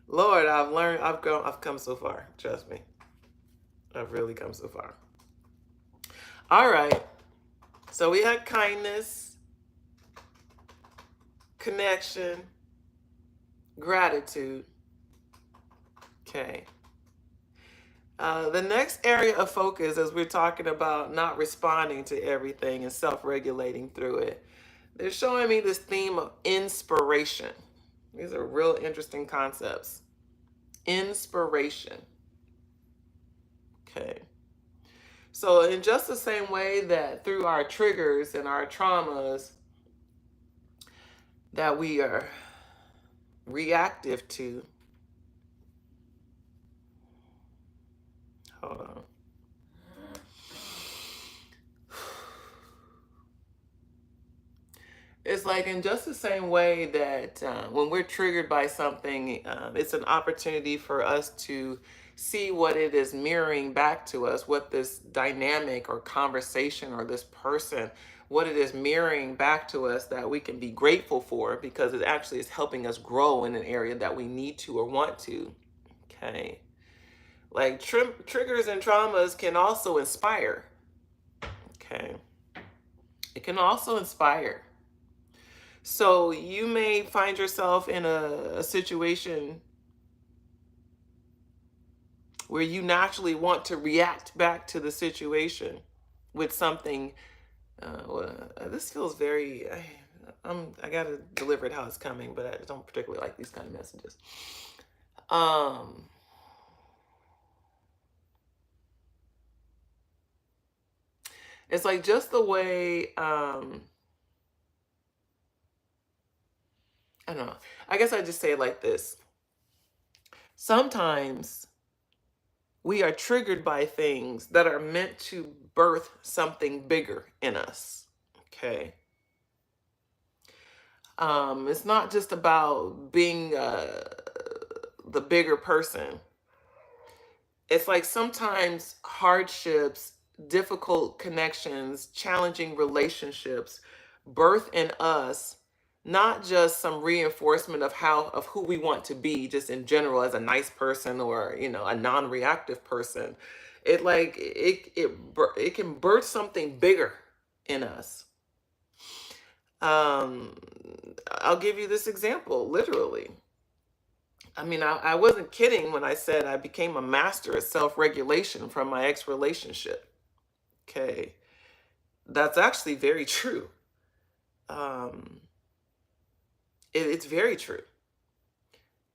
Lord, I've come so far. Trust me. I've really come so far. All right. So we had kindness, connection, gratitude. Okay. The next area of focus, as we're talking about not responding to everything and self-regulating through it, they're showing me this theme of inspiration. These are real interesting concepts. Inspiration. Okay. So in just the same way that through our triggers and our traumas that we are reactive to, hold on. It's like in just the same way that when we're triggered by something, it's an opportunity for us to see what it is mirroring back to us, what this dynamic or conversation or this person, what it is mirroring back to us that we can be grateful for, because it actually is helping us grow in an area that we need to or want to. Okay. Like triggers and traumas can also inspire. Okay. It can also inspire. So you may find yourself in a situation where you naturally want to react back to the situation with something. This feels very, I got to deliver it how it's coming, but I don't particularly like these kind of messages. It's like just the way, I don't know. I guess I just say it like this. Sometimes we are triggered by things that are meant to birth something bigger in us. Okay. It's not just about being the bigger person. It's like sometimes hardships, difficult connections, challenging relationships birth in us not just some reinforcement of who we want to be just in general as a nice person or, a non-reactive person. It can birth something bigger in us. I'll give you this example, literally. I mean, I wasn't kidding when I said I became a master at self-regulation from my ex-relationship. Okay. That's actually very true. It's very true.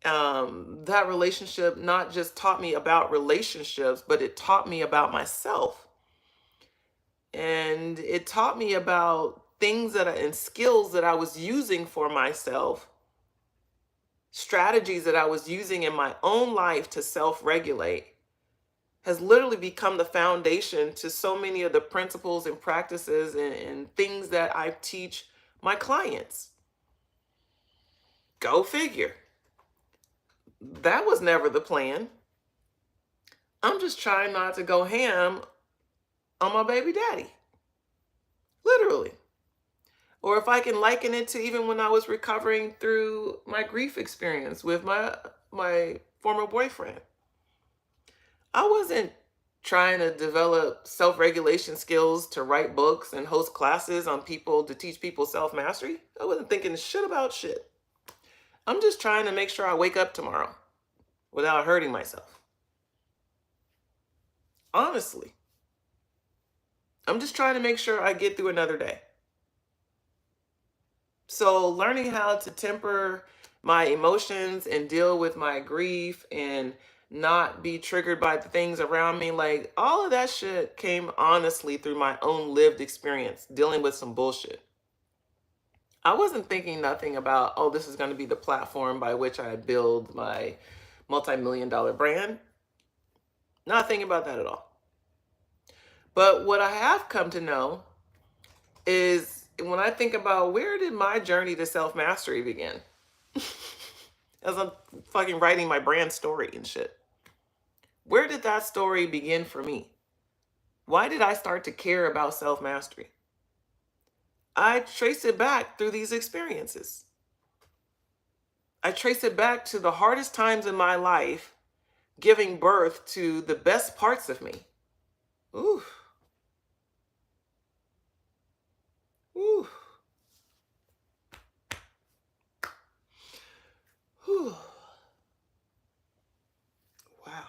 That relationship not just taught me about relationships, but it taught me about myself. And it taught me about things and skills that I was using for myself, strategies that I was using in my own life to self-regulate, has literally become the foundation to so many of the principles and practices and things that I teach my clients. Go figure. That was never the plan. I'm just trying not to go ham on my baby daddy. Literally. Or if I can liken it to even when I was recovering through my grief experience with my former boyfriend. I wasn't trying to develop self-regulation skills to write books and host classes on people to teach people self-mastery. I wasn't thinking shit about shit. I'm just trying to make sure I wake up tomorrow without hurting myself. Honestly. I'm just trying to make sure I get through another day. So learning how to temper my emotions and deal with my grief and not be triggered by the things around me, like all of that shit came honestly through my own lived experience, dealing with some bullshit. I wasn't thinking nothing about, oh, this is going to be the platform by which I build my multi-million-dollar brand. Not thinking about that at all. But what I have come to know is when I think about where did my journey to self-mastery begin? As I'm fucking writing my brand story and shit. Where did that story begin for me? Why did I start to care about self-mastery? I trace it back through these experiences. I trace it back to the hardest times in my life, giving birth to the best parts of me. Ooh. Ooh. Ooh. Wow.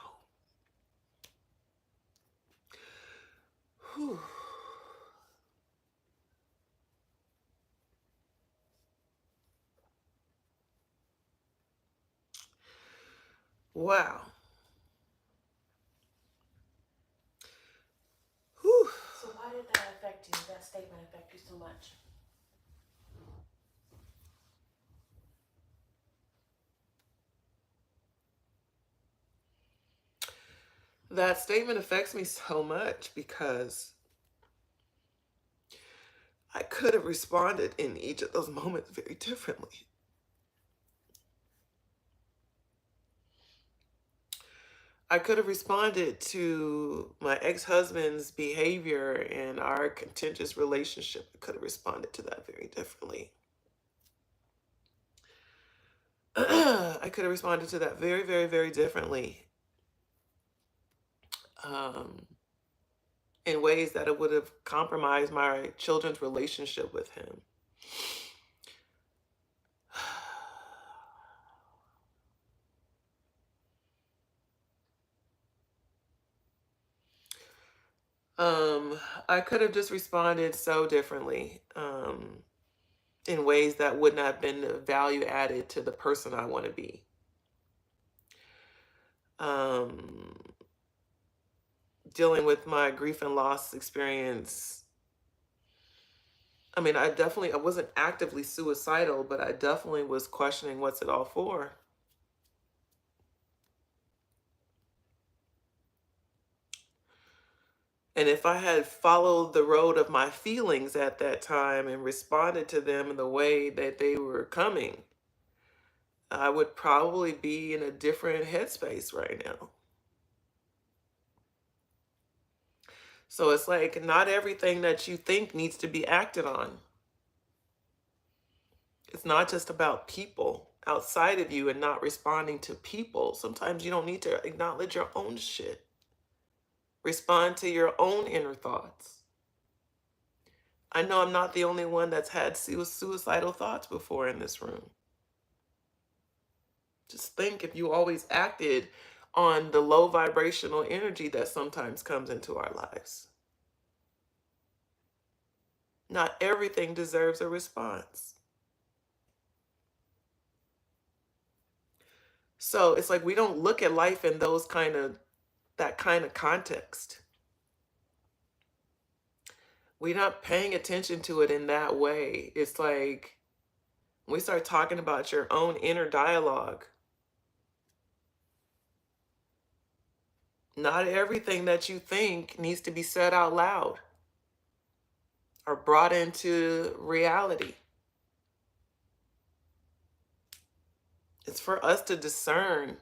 Ooh. Wow. Whew. So why did that affect you? That statement affect you so much? That statement affects me so much because I could have responded in each of those moments very differently. I could have responded to my ex-husband's behavior and our contentious relationship. I could have responded to that very differently. I could have responded to that very, very, very differently. In ways that it would have compromised my children's relationship with him. I could have just responded so differently, in ways that would not have been value added to the person I want to be. Dealing with my grief and loss experience. I mean, I wasn't actively suicidal, but I definitely was questioning what's it all for. And if I had followed the road of my feelings at that time and responded to them in the way that they were coming, I would probably be in a different headspace right now. So it's like not everything that you think needs to be acted on. It's not just about people outside of you and not responding to people. Sometimes you don't need to acknowledge your own shit. Respond to your own inner thoughts. I know I'm not the only one that's had suicidal thoughts before in this room. Just think if you always acted on the low vibrational energy that sometimes comes into our lives. Not everything deserves a response. So it's like we don't look at life in that kind of context. we're not paying attention to it in that way. It's like we start talking about your own inner dialogue. Not everything that you think needs to be said out loud or brought into reality. It's for us to discern.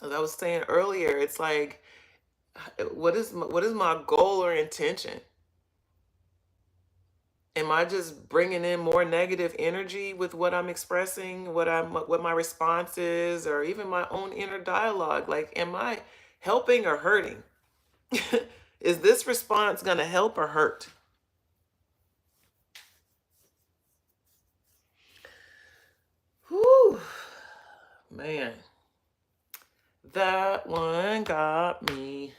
As I was saying earlier, it's like, what is my goal or intention? Am I just bringing in more negative energy with what I'm expressing, what my response is, or even my own inner dialogue? Like, am I helping or hurting? Is this response going to help or hurt? Whew, man, that one got me.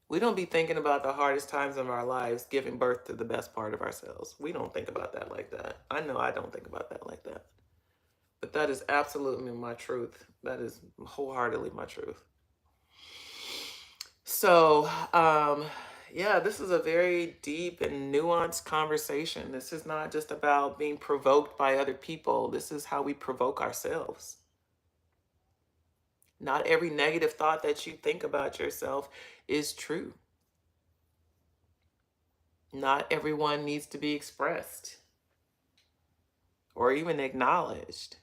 We don't be thinking about the hardest times of our lives giving birth to the best part of ourselves. We don't think about that like that. I know I don't think about that like that. But that is absolutely my truth. That is wholeheartedly my truth. So, yeah, this is a very deep and nuanced conversation. This is not just about being provoked by other people. This is how we provoke ourselves. Not every negative thought that you think about yourself is true. Not everyone needs to be expressed or even acknowledged.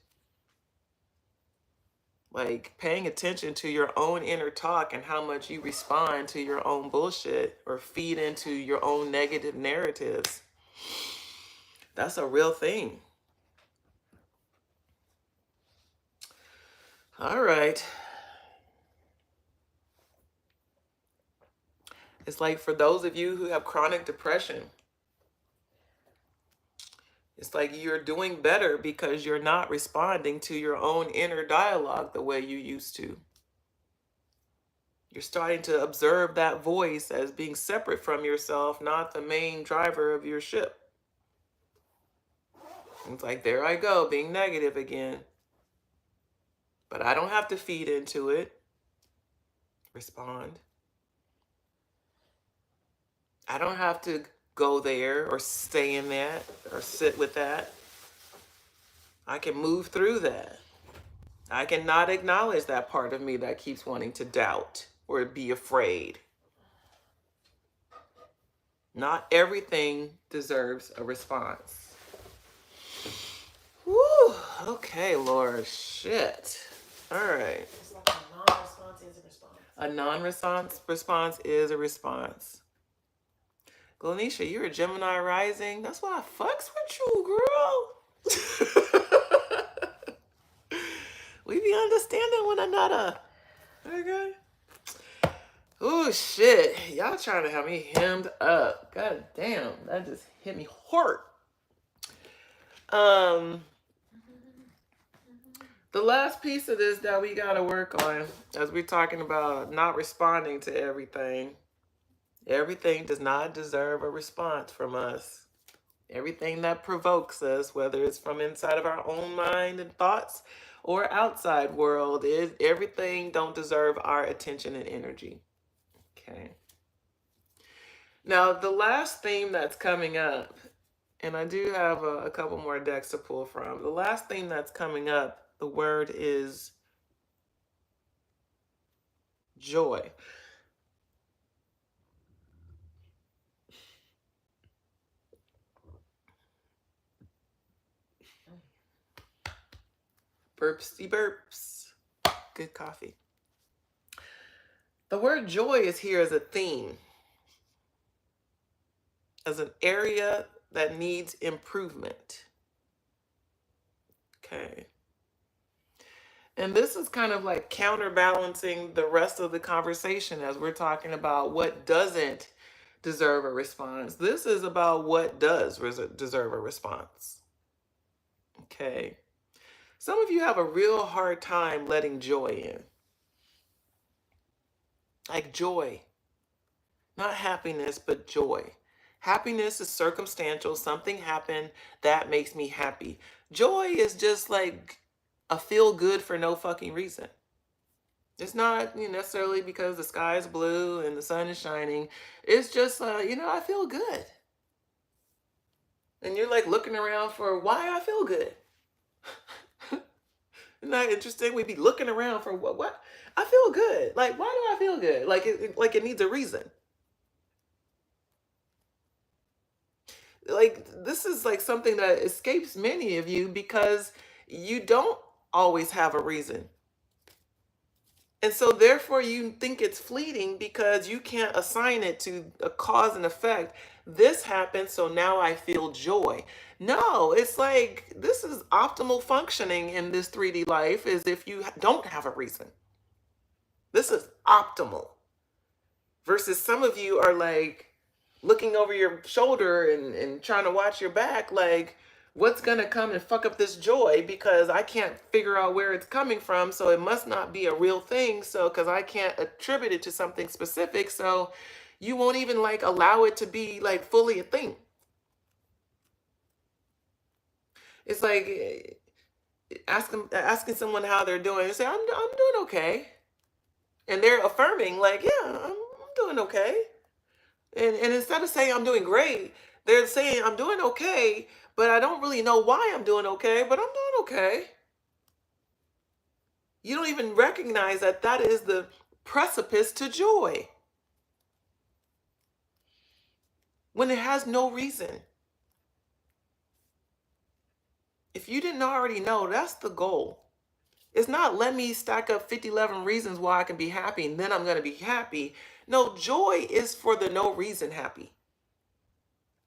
Like paying attention to your own inner talk and how much you respond to your own bullshit or feed into your own negative narratives. That's a real thing. All right. It's like for those of you who have chronic depression, it's like you're doing better because you're not responding to your own inner dialogue the way you used to. You're starting to observe that voice as being separate from yourself, not the main driver of your ship. It's like, there I go, being negative again. But I don't have to feed into it. Respond. I don't have to go there or stay in that or sit with that. I can move through that. I cannot acknowledge that part of me that keeps wanting to doubt or be afraid. Not everything deserves a response. Whew. Okay, Lord. Shit. All right. It's like a non-response is a response. A non-response is a response. Glanisha, you're a Gemini rising. That's why I fucks with you, girl. We be understanding one another. Okay. Oh, shit. Y'all trying to have me hemmed up. God damn. That just hit me hard. The last piece of this that we got to work on, as we're talking about not responding to everything. Everything does not deserve a response from us. Everything that provokes us, whether it's from inside of our own mind and thoughts or outside world, everything don't deserve our attention and energy. Okay. Now, the last theme that's coming up, and I do have a couple more decks to pull from. The last theme that's coming up, the word is joy. Burpsy burps. Good coffee. The word joy is here as a theme, as an area that needs improvement. Okay. And this is kind of like counterbalancing the rest of the conversation as we're talking about what doesn't deserve a response. This is about what does deserve a response. Okay. Some of you have a real hard time letting joy in. Like joy. Not happiness, but joy. Happiness is circumstantial. Something happened that makes me happy. Joy is just like a feel good for no fucking reason. It's not necessarily because the sky is blue and the sun is shining. It's just, I feel good. And you're like looking around for why I feel good. Isn't that interesting? We'd be looking around for what? I feel good. Like, why do I feel good? Like it needs a reason. Like, this is like something that escapes many of you because you don't always have a reason. And so therefore you think it's fleeting because you can't assign it to a cause and effect. This happened, so now I feel joy. No, it's like this is optimal functioning in this 3D life is if you don't have a reason. This is optimal. Versus some of you are like looking over your shoulder and trying to watch your back like, what's gonna come and fuck up this joy because I can't figure out where it's coming from, so it must not be a real thing, so because I can't attribute it to something specific, so you won't even like allow it to be like fully a thing. It's like asking someone how they're doing and say, I'm doing okay. And they're affirming, like, yeah, I'm doing okay. And instead of saying I'm doing great, they're saying I'm doing okay, but I don't really know why I'm doing okay, but I'm doing okay. You don't even recognize that that is the precipice to joy when it has no reason. If you didn't already know, that's the goal. It's not let me stack up 11 reasons why I can be happy and then I'm going to be happy. No, joy is for the no reason happy.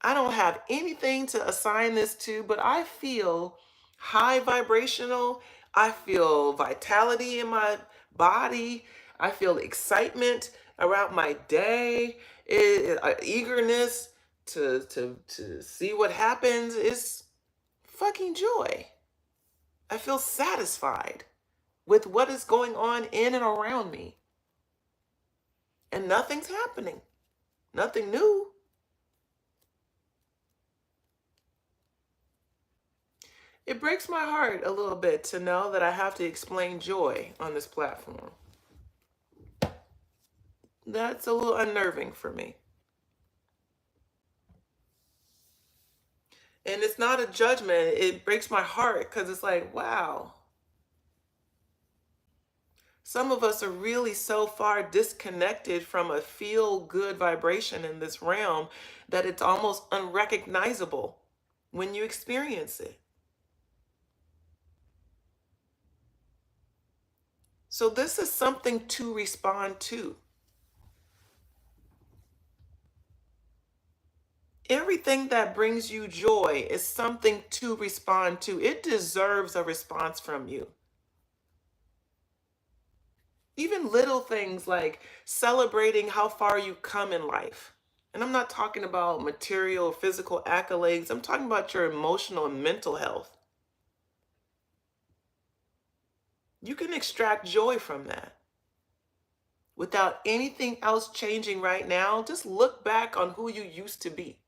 I don't have anything to assign this to, but I feel high vibrational. I feel vitality in my body. I feel excitement around my day, eagerness to see what happens. Is fucking joy. I feel satisfied with what is going on in and around me. And nothing's happening. Nothing new. It breaks my heart a little bit to know that I have to explain joy on this platform. That's a little unnerving for me. And it's not a judgment. It breaks my heart because it's like, wow. Some of us are really so far disconnected from a feel-good vibration in this realm that it's almost unrecognizable when you experience it. So this is something to respond to. Everything that brings you joy is something to respond to. It deserves a response from you. Even little things like celebrating how far you come in life. And I'm not talking about material, physical accolades. I'm talking about your emotional and mental health. You can extract joy from that. Without anything else changing right now, just look back on who you used to be.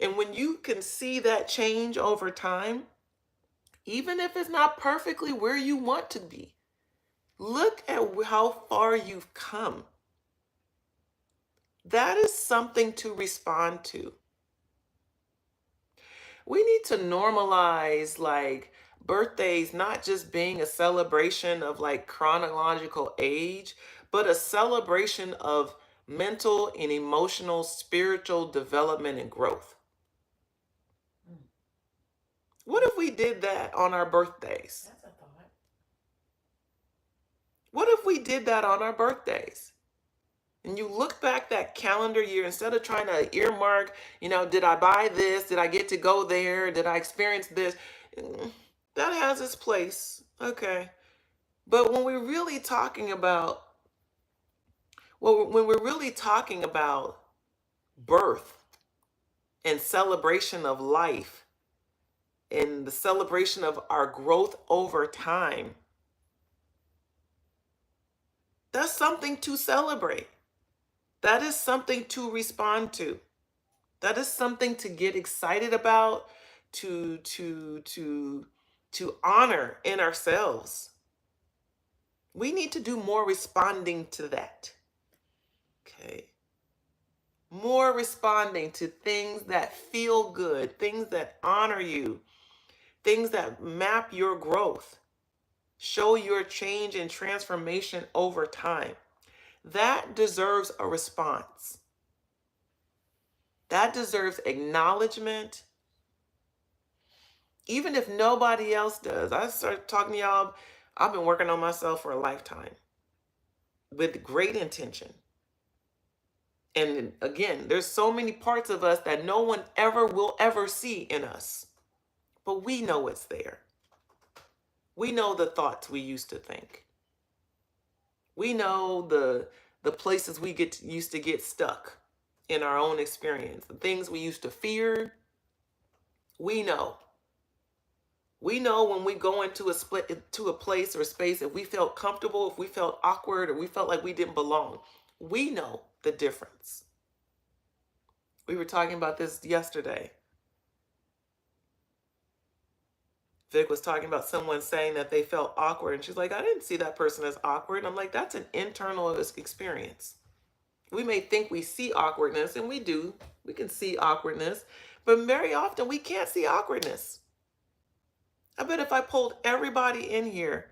And when you can see that change over time, even if it's not perfectly where you want to be, look at how far you've come. That is something to respond to. We need to normalize like birthdays not just being a celebration of like chronological age, but a celebration of mental and emotional, spiritual development and growth. What if we did that on our birthdays? That's a thought. What if we did that on our birthdays? And you look back that calendar year instead of trying to earmark, did I buy this? Did I get to go there? Did I experience this? That has its place. Okay. But when we're really talking about, when we're really talking about birth and celebration of life and the celebration of our growth over time, that's something to celebrate. That is something to respond to. That is something to get excited about, to honor in ourselves. We need to do more responding to that. Okay. More responding to things that feel good, things that honor you, things that map your growth, show your change and transformation over time. That deserves a response. That deserves acknowledgement, even if nobody else does. I started talking to y'all. I've been working on myself for a lifetime with great intention. And again, there's so many parts of us that no one ever will ever see in us. But we know it's there. We know the thoughts we used to think. We know the places we used to get stuck in our own experience. The things we used to fear. We know. We know when we go into a place or space, if we felt comfortable, if we felt awkward, or we felt like we didn't belong. We know the difference. We were talking about this yesterday. Vic was talking about someone saying that they felt awkward, and she's like, I didn't see that person as awkward. I'm like, that's an internal experience. We may think we see awkwardness, and we do. We can see awkwardness, but very often we can't see awkwardness. I bet if I polled everybody in here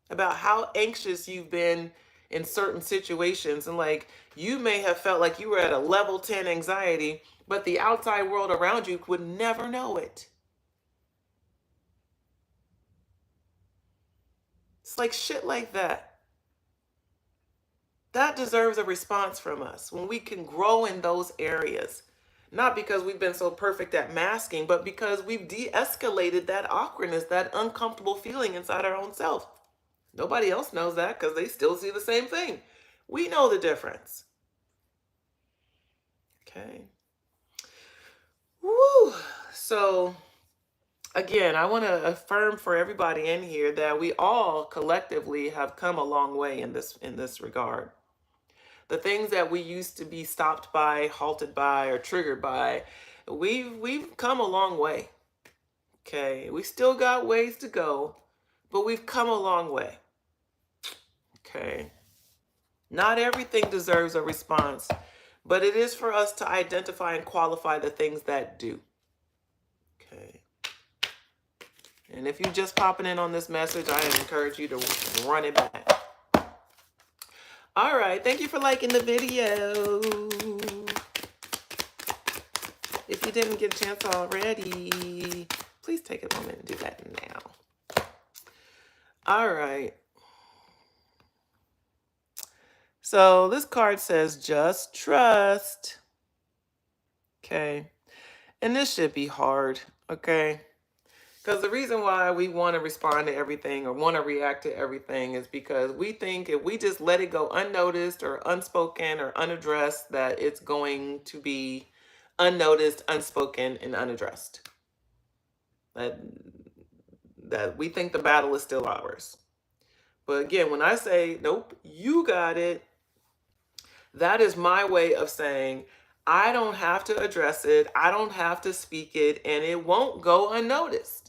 about how anxious you've been in certain situations, and like you may have felt like you were at a level 10 anxiety, but the outside world around you would never know it. It's like shit like that. That deserves a response from us when we can grow in those areas. Not because we've been so perfect at masking, but because we've de-escalated that awkwardness, that uncomfortable feeling inside our own self. Nobody else knows that because they still see the same thing. We know the difference. Okay. Woo. So again, I want to affirm for everybody in here that we all collectively have come a long way in this regard. The things that we used to be stopped by, halted by, or triggered by, we've come a long way. Okay, we still got ways to go, but we've come a long way. Okay, not everything deserves a response, but it is for us to identify and qualify the things that do. Okay. And if you're just popping in on this message, I encourage you to run it back. All right, thank you for liking the video. If you didn't get a chance already, please take a moment and do that now. All right. So this card says, just trust. Okay. And this should be hard, okay? Because the reason why we want to respond to everything or want to react to everything is because we think if we just let it go unnoticed or unspoken or unaddressed, that it's going to be unnoticed, unspoken, and unaddressed. That we think the battle is still ours. But again, when I say, nope, you got it, that is my way of saying, I don't have to address it, I don't have to speak it, and it won't go unnoticed.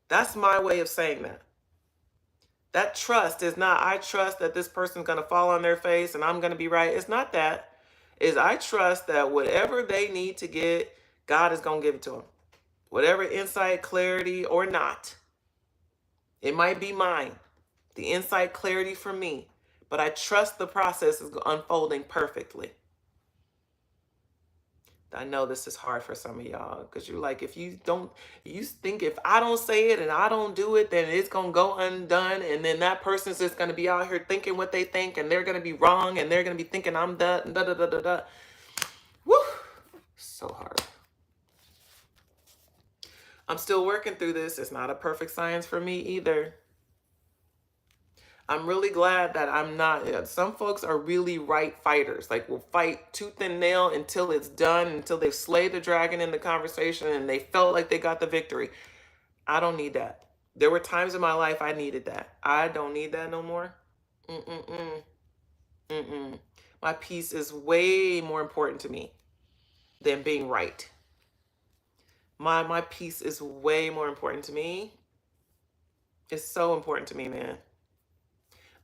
That's my way of saying that. That trust is not, I trust that this person's going to fall on their face and I'm going to be right. It's not that. Is I trust that whatever they need to get, God is going to give it to them. Whatever insight, clarity, or not. It might be mine. The insight, clarity for me. But I trust the process is unfolding perfectly. I know this is hard for some of y'all because you're like, if you think if I don't say it and I don't do it, then it's going to go undone. And then that person's just going to be out here thinking what they think and they're going to be wrong and they're going to be thinking I'm da da da da da da. Woo! So hard. I'm still working through this. It's not a perfect science for me either. I'm really glad that I'm not. Some folks are really right fighters. Like, will fight tooth and nail until it's done, until they've slayed the dragon in the conversation and they felt like they got the victory. I don't need that. There were times in my life I needed that. I don't need that no more. My peace is way more important to me than being right. My peace is way more important to me. It's so important to me, man.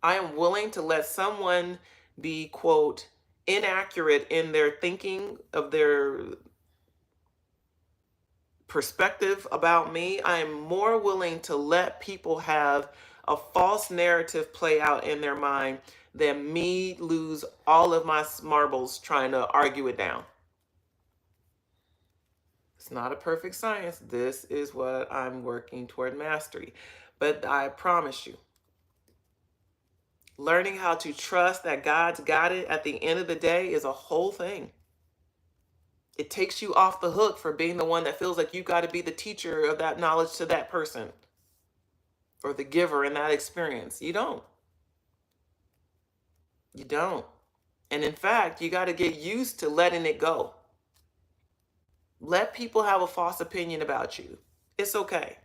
I am willing to let someone be, quote, inaccurate in their thinking of their perspective about me. I am more willing to let people have a false narrative play out in their mind than me lose all of my marbles trying to argue it down. It's not a perfect science. This is what I'm working toward mastery. But I promise you, learning how to trust that God's got it at the end of the day is a whole thing. It takes you off the hook for being the one that feels like you got to be the teacher of that knowledge to that person or the giver in that experience. You don't. You don't. And in fact, you got to get used to letting it go. Let people have a false opinion about you. It's okay.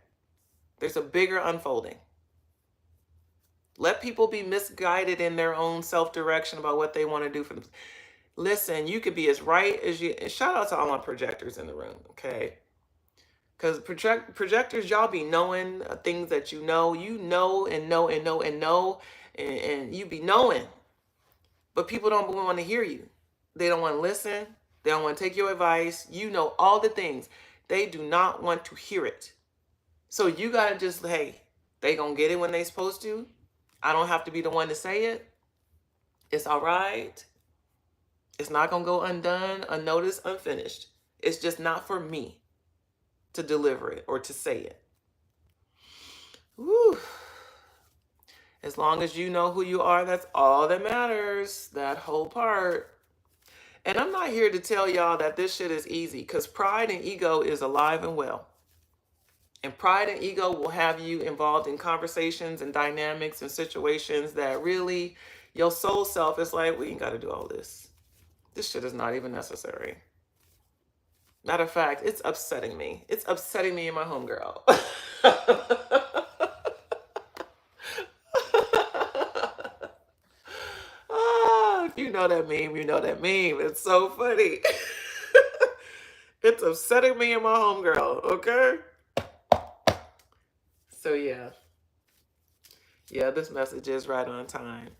There's a bigger unfolding. Let people be misguided in their own self-direction about what they want to do for them. Listen, you could be as right as you. And shout out to all my projectors in the room, okay? Because projectors, y'all be knowing things that you know and know and know and know, and you be knowing. But people don't want to hear you. They don't want to listen. They don't want to take your advice. You know all the things. They do not want to hear it. So you got to just, hey, they going to get it when they supposed to. I don't have to be the one to say it. It's all right. It's not going to go undone, unnoticed, unfinished. It's just not for me to deliver it or to say it. Woo. As long as you know who you are, that's all that matters. That whole part. And I'm not here to tell y'all that this shit is easy, because pride and ego is alive and well. And pride and ego will have you involved in conversations and dynamics and situations that really your soul self is like, we ain't got to do all this. This shit is not even necessary. Matter of fact, it's upsetting me. It's upsetting me and my homegirl. If you know that meme, you know that meme. It's so funny. It's upsetting me and my homegirl, okay? So yeah. Yeah, this message is right on time.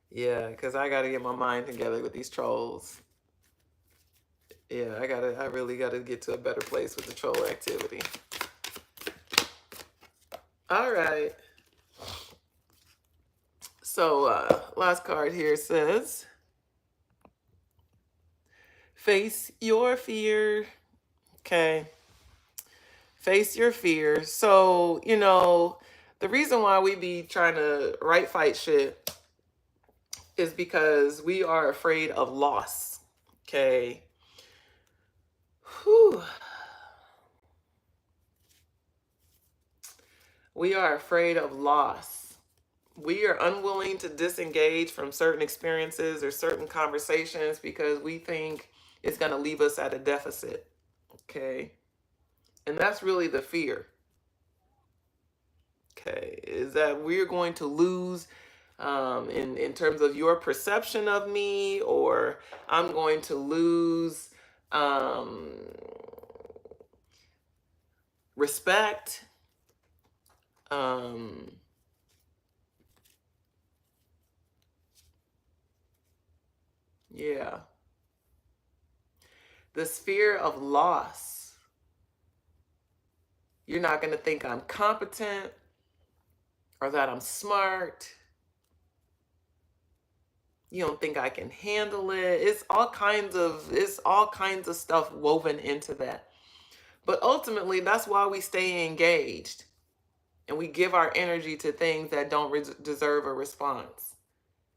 Yeah, because I got to get my mind together with these trolls. Yeah, I really got to get to a better place with the troll activity. All right. So, last card here says, face your fear. Okay. Face your fear. So, the reason why we be trying to right fight shit is because we are afraid of loss. Okay. Whew. We are afraid of loss. We are unwilling to disengage from certain experiences or certain conversations because we think it's going to leave us at a deficit. Okay. And that's really the fear. Okay. Is that we're going to lose in terms of your perception of me, or I'm going to lose respect. Yeah. This fear of loss. You're not going to think I'm competent or that I'm smart. You don't think I can handle it. It's all kinds of stuff woven into that. But ultimately, that's why we stay engaged and we give our energy to things that don't deserve a response.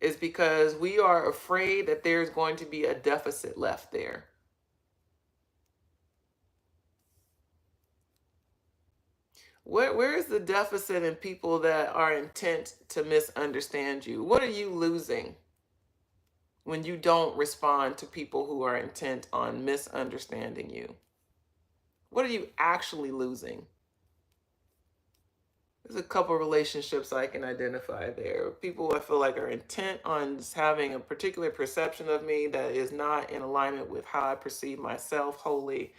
Is because we are afraid that there's going to be a deficit left there. Where is the deficit in people that are intent to misunderstand you? What are you losing when you don't respond to people who are intent on misunderstanding you? What are you actually losing? There's a couple relationships I can identify there. People I feel like are intent on just having a particular perception of me that is not in alignment with how I perceive myself wholly.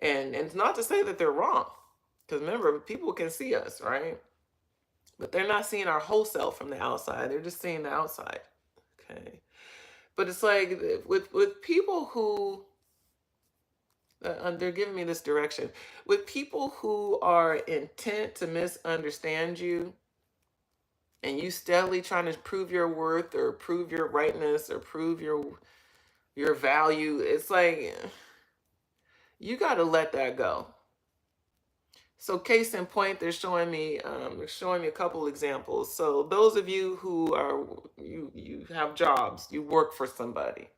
And it's not to say that they're wrong. Because remember, people can see us, right? But they're not seeing our whole self from the outside. They're just seeing the outside. Okay. But it's like with people who, they're giving me this direction. With people who are intent to misunderstand you, and you steadily trying to prove your worth or prove your rightness or prove your value, it's like you got to let that go. So case in point, they're showing me a couple examples. So those of you who are you have jobs, you work for somebody,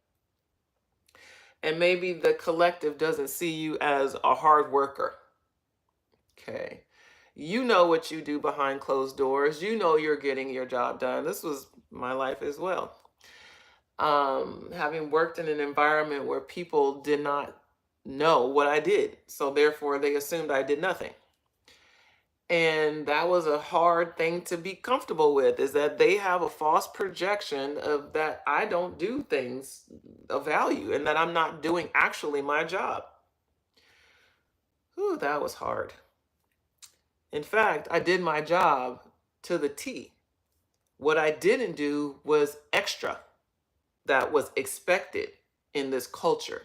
and maybe the collective doesn't see you as a hard worker. Okay. You know what you do behind closed doors. You know you're getting your job done. This was my life as well. Having worked in an environment where people did not know what I did, so therefore they assumed I did nothing. And that was a hard thing to be comfortable with, is that they have a false projection of that I don't do things of value and that I'm not doing actually my job. Ooh, that was hard. In fact, I did my job to the T. What I didn't do was extra that was expected in this culture.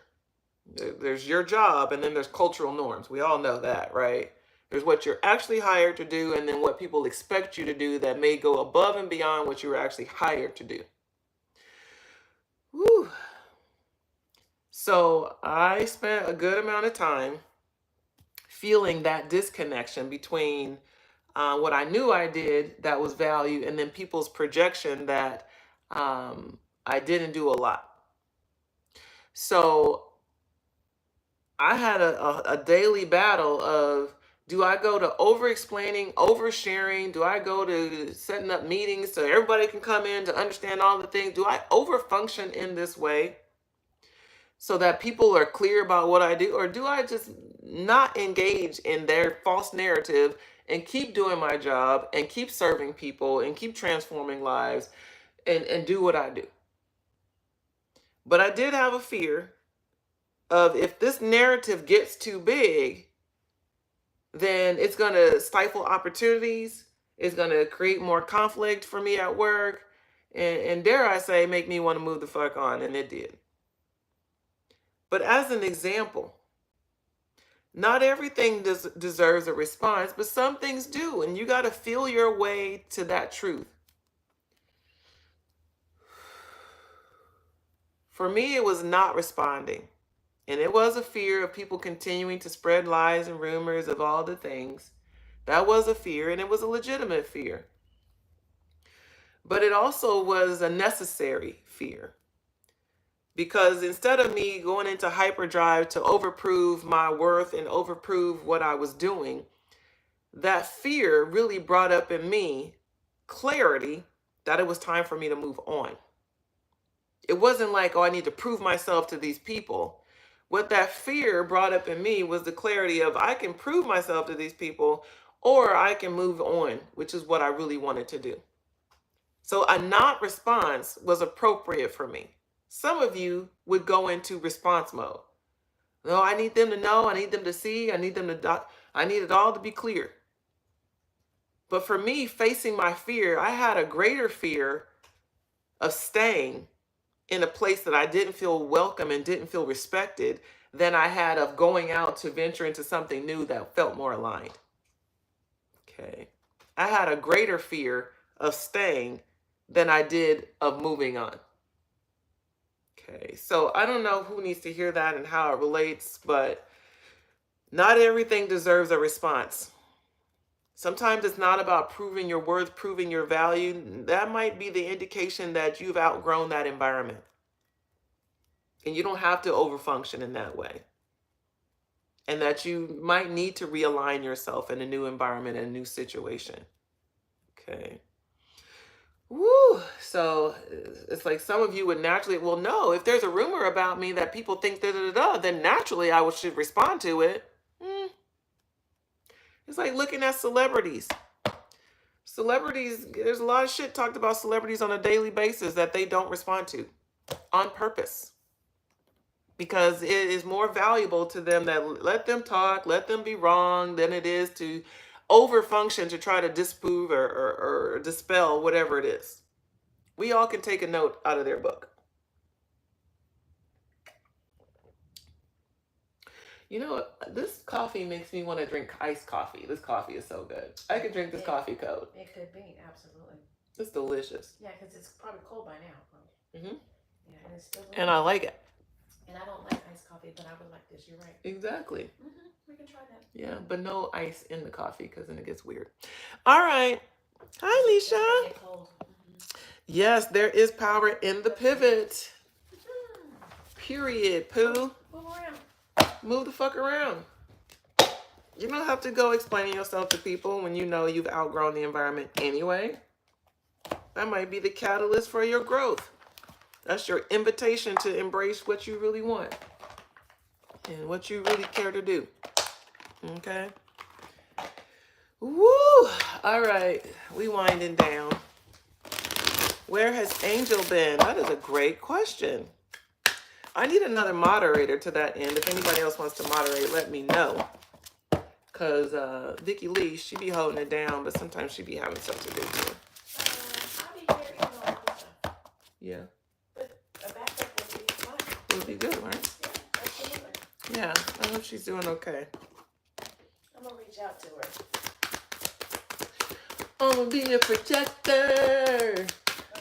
There's your job, and then there's cultural norms. We all know that, right? There's what you're actually hired to do, and then what people expect you to do that may go above and beyond what you were actually hired to do. Woo. So I spent a good amount of time feeling that disconnection between what I knew I did that was value, and then people's projection that I didn't do a lot. So I had a daily battle of, do I go to over-explaining, oversharing? Do I go to setting up meetings so everybody can come in to understand all the things? Do I overfunction in this way so that people are clear about what I do? Or do I just not engage in their false narrative and keep doing my job and keep serving people and keep transforming lives and do what I do? But I did have a fear of, if this narrative gets too big, then it's going to stifle opportunities. It's going to create more conflict for me at work. And dare I say, make me want to move the fuck on. And it did. But as an example, not everything deserves a response, but some things do. And you got to feel your way to that truth. For me, it was not responding. And it was a fear of people continuing to spread lies and rumors of all the things. That was a fear, and it was a legitimate fear. But it also was a necessary fear. Because instead of me going into hyperdrive to overprove my worth and overprove what I was doing, that fear really brought up in me clarity that it was time for me to move on. It wasn't like, oh, I need to prove myself to these people. What that fear brought up in me was the clarity of, I can prove myself to these people, or I can move on, which is what I really wanted to do. So a not response was appropriate for me. Some of you would go into response mode. No, I need them to know, I need them to see, I need it all to be clear. But for me, facing my fear, I had a greater fear of staying in a place that I didn't feel welcome and didn't feel respected than I had of going out to venture into something new that felt more aligned. Okay. I had a greater fear of staying than I did of moving on. Okay. So I don't know who needs to hear that and how it relates, but not everything deserves a response. Sometimes it's not about proving your worth, proving your value. That might be the indication that you've outgrown that environment. And you don't have to overfunction in that way. And that you might need to realign yourself in a new environment, in a new situation. Okay. Woo. So it's like some of you would naturally, well, no, if there's a rumor about me that people think then naturally I should respond to it. It's like looking at celebrities. Celebrities, there's a lot of shit talked about celebrities on a daily basis that they don't respond to on purpose. Because it is more valuable to them that let them talk, let them be wrong, than it is to over function to try to disprove or dispel whatever it is. We all can take a note out of their book. You know what? This coffee makes me want to drink iced coffee. This coffee is so good. I could drink this coffee cold. It could be, absolutely. It's delicious. Yeah, because it's probably cold by now. Mm-hmm. Yeah, and it's still And I like it. And I don't like iced coffee, but I would like this. You're right. Exactly. Mm-hmm. We can try that. Yeah, but no ice in the coffee because then it gets weird. All right. Hi, Leisha. Mm-hmm. Yes, there is power in the pivot. Period, Pooh. Move around. Move the fuck around. You don't have to go explaining yourself to people when you know you've outgrown the environment anyway. That might be the catalyst for your growth. That's your invitation to embrace what you really want and what you really care to do. Okay? Woo! All right, we winding down. Where has Angel been? That is a great question. I need another moderator to that end. If anybody else wants to moderate, let me know. Because Vicky Lee, she be holding it down, but sometimes she be having stuff to do too. I'll be here even though I do stuff. Yeah. But a backup would be fine. It would be good, right? Yeah, absolutely. Yeah, I hope she's doing okay. I'm going to reach out to her. I'm going to be a projector.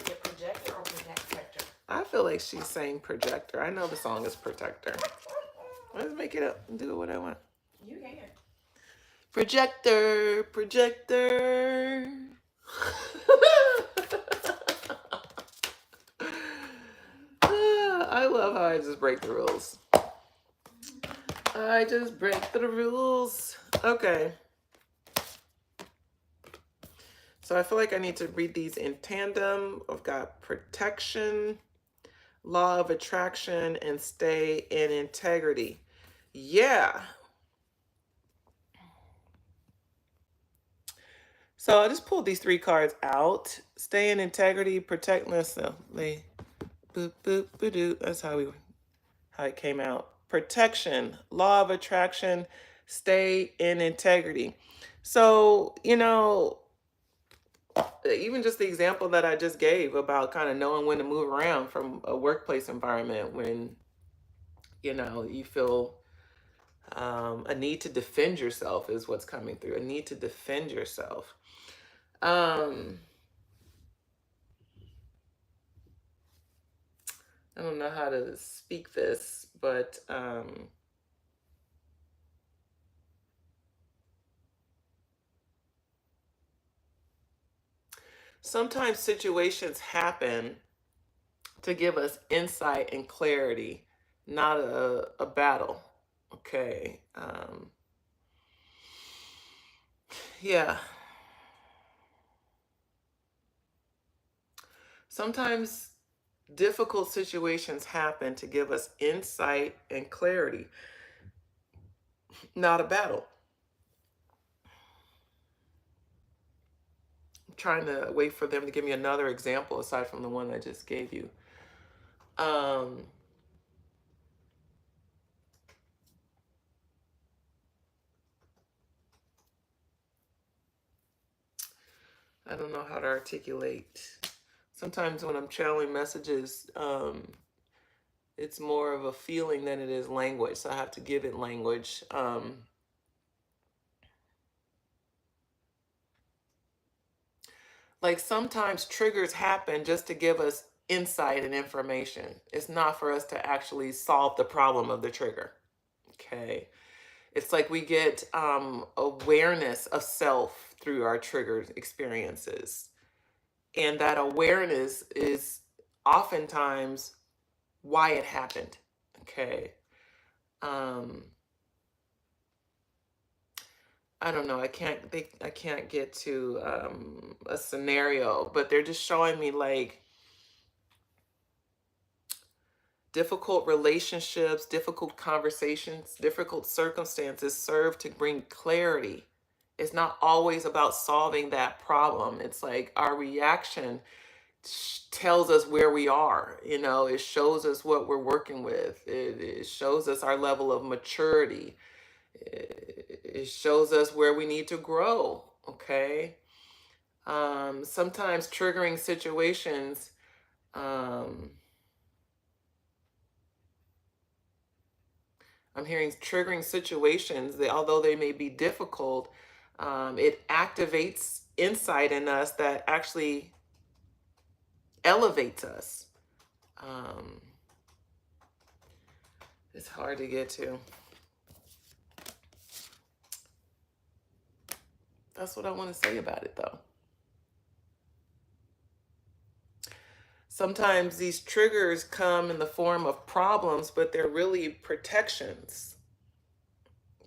Be a projector or protector? I feel like she's saying projector. I know the song is Protector. Let's make it up and do what I want. You can. Projector, projector. I love how I just break the rules. I just break the rules. Okay. So I feel like I need to read these in tandem. I've got protection, law of attraction, and stay in integrity. Yeah. So I just pulled these 3 cards out. Stay in integrity, protect myself. Boop, boop, boop. That's how it came out. Protection, law of attraction, stay in integrity. So, you know, even just the example that I just gave about kind of knowing when to move around from a workplace environment when, you know, you feel a need to defend yourself is what's coming through. A need to defend yourself. I don't know how to speak this, but sometimes situations happen to give us insight and clarity, not a battle. Okay. Yeah. Sometimes difficult situations happen to give us insight and clarity, not a battle. I'm trying to wait for them to give me another example aside from the one I just gave you. I don't know how to articulate. Sometimes when I'm channeling messages, it's more of a feeling than it is language. So I have to give it language. Like sometimes triggers happen just to give us insight and information. It's not for us to actually solve the problem of the trigger. Okay. It's like we get awareness of self through our triggered experiences. And that awareness is oftentimes why it happened. Okay. I don't know. I can't get to a scenario, but they're just showing me like difficult relationships, difficult conversations, difficult circumstances serve to bring clarity. It's not always about solving that problem. It's like our reaction tells us where we are. You know, it shows us what we're working with. It shows us our level of maturity. It shows us where we need to grow, okay? Sometimes triggering situations, I'm hearing triggering situations that although they may be difficult, it activates insight in us that actually elevates us. It's hard to get to. That's what I want to say about it, though. Sometimes these triggers come in the form of problems, but they're really protections.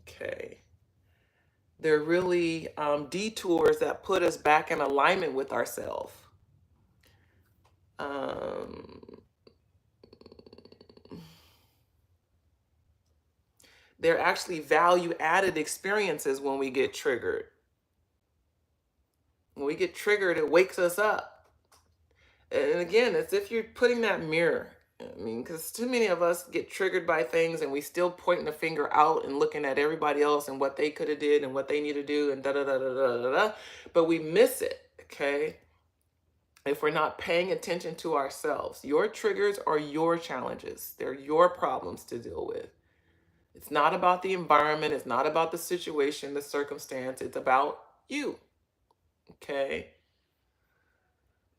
Okay. They're really detours that put us back in alignment with ourselves. They're actually value-added experiences when we get triggered. When we get triggered, it wakes us up. And again, it's if you're putting that mirror. I mean, because too many of us get triggered by things and we still pointing the finger out and looking at everybody else and what they could have did and what they need to do and da-da-da-da-da-da-da. But we miss it, okay? If we're not paying attention to ourselves. Your triggers are your challenges. They're your problems to deal with. It's not about the environment. It's not about the situation, the circumstance. It's about you, okay?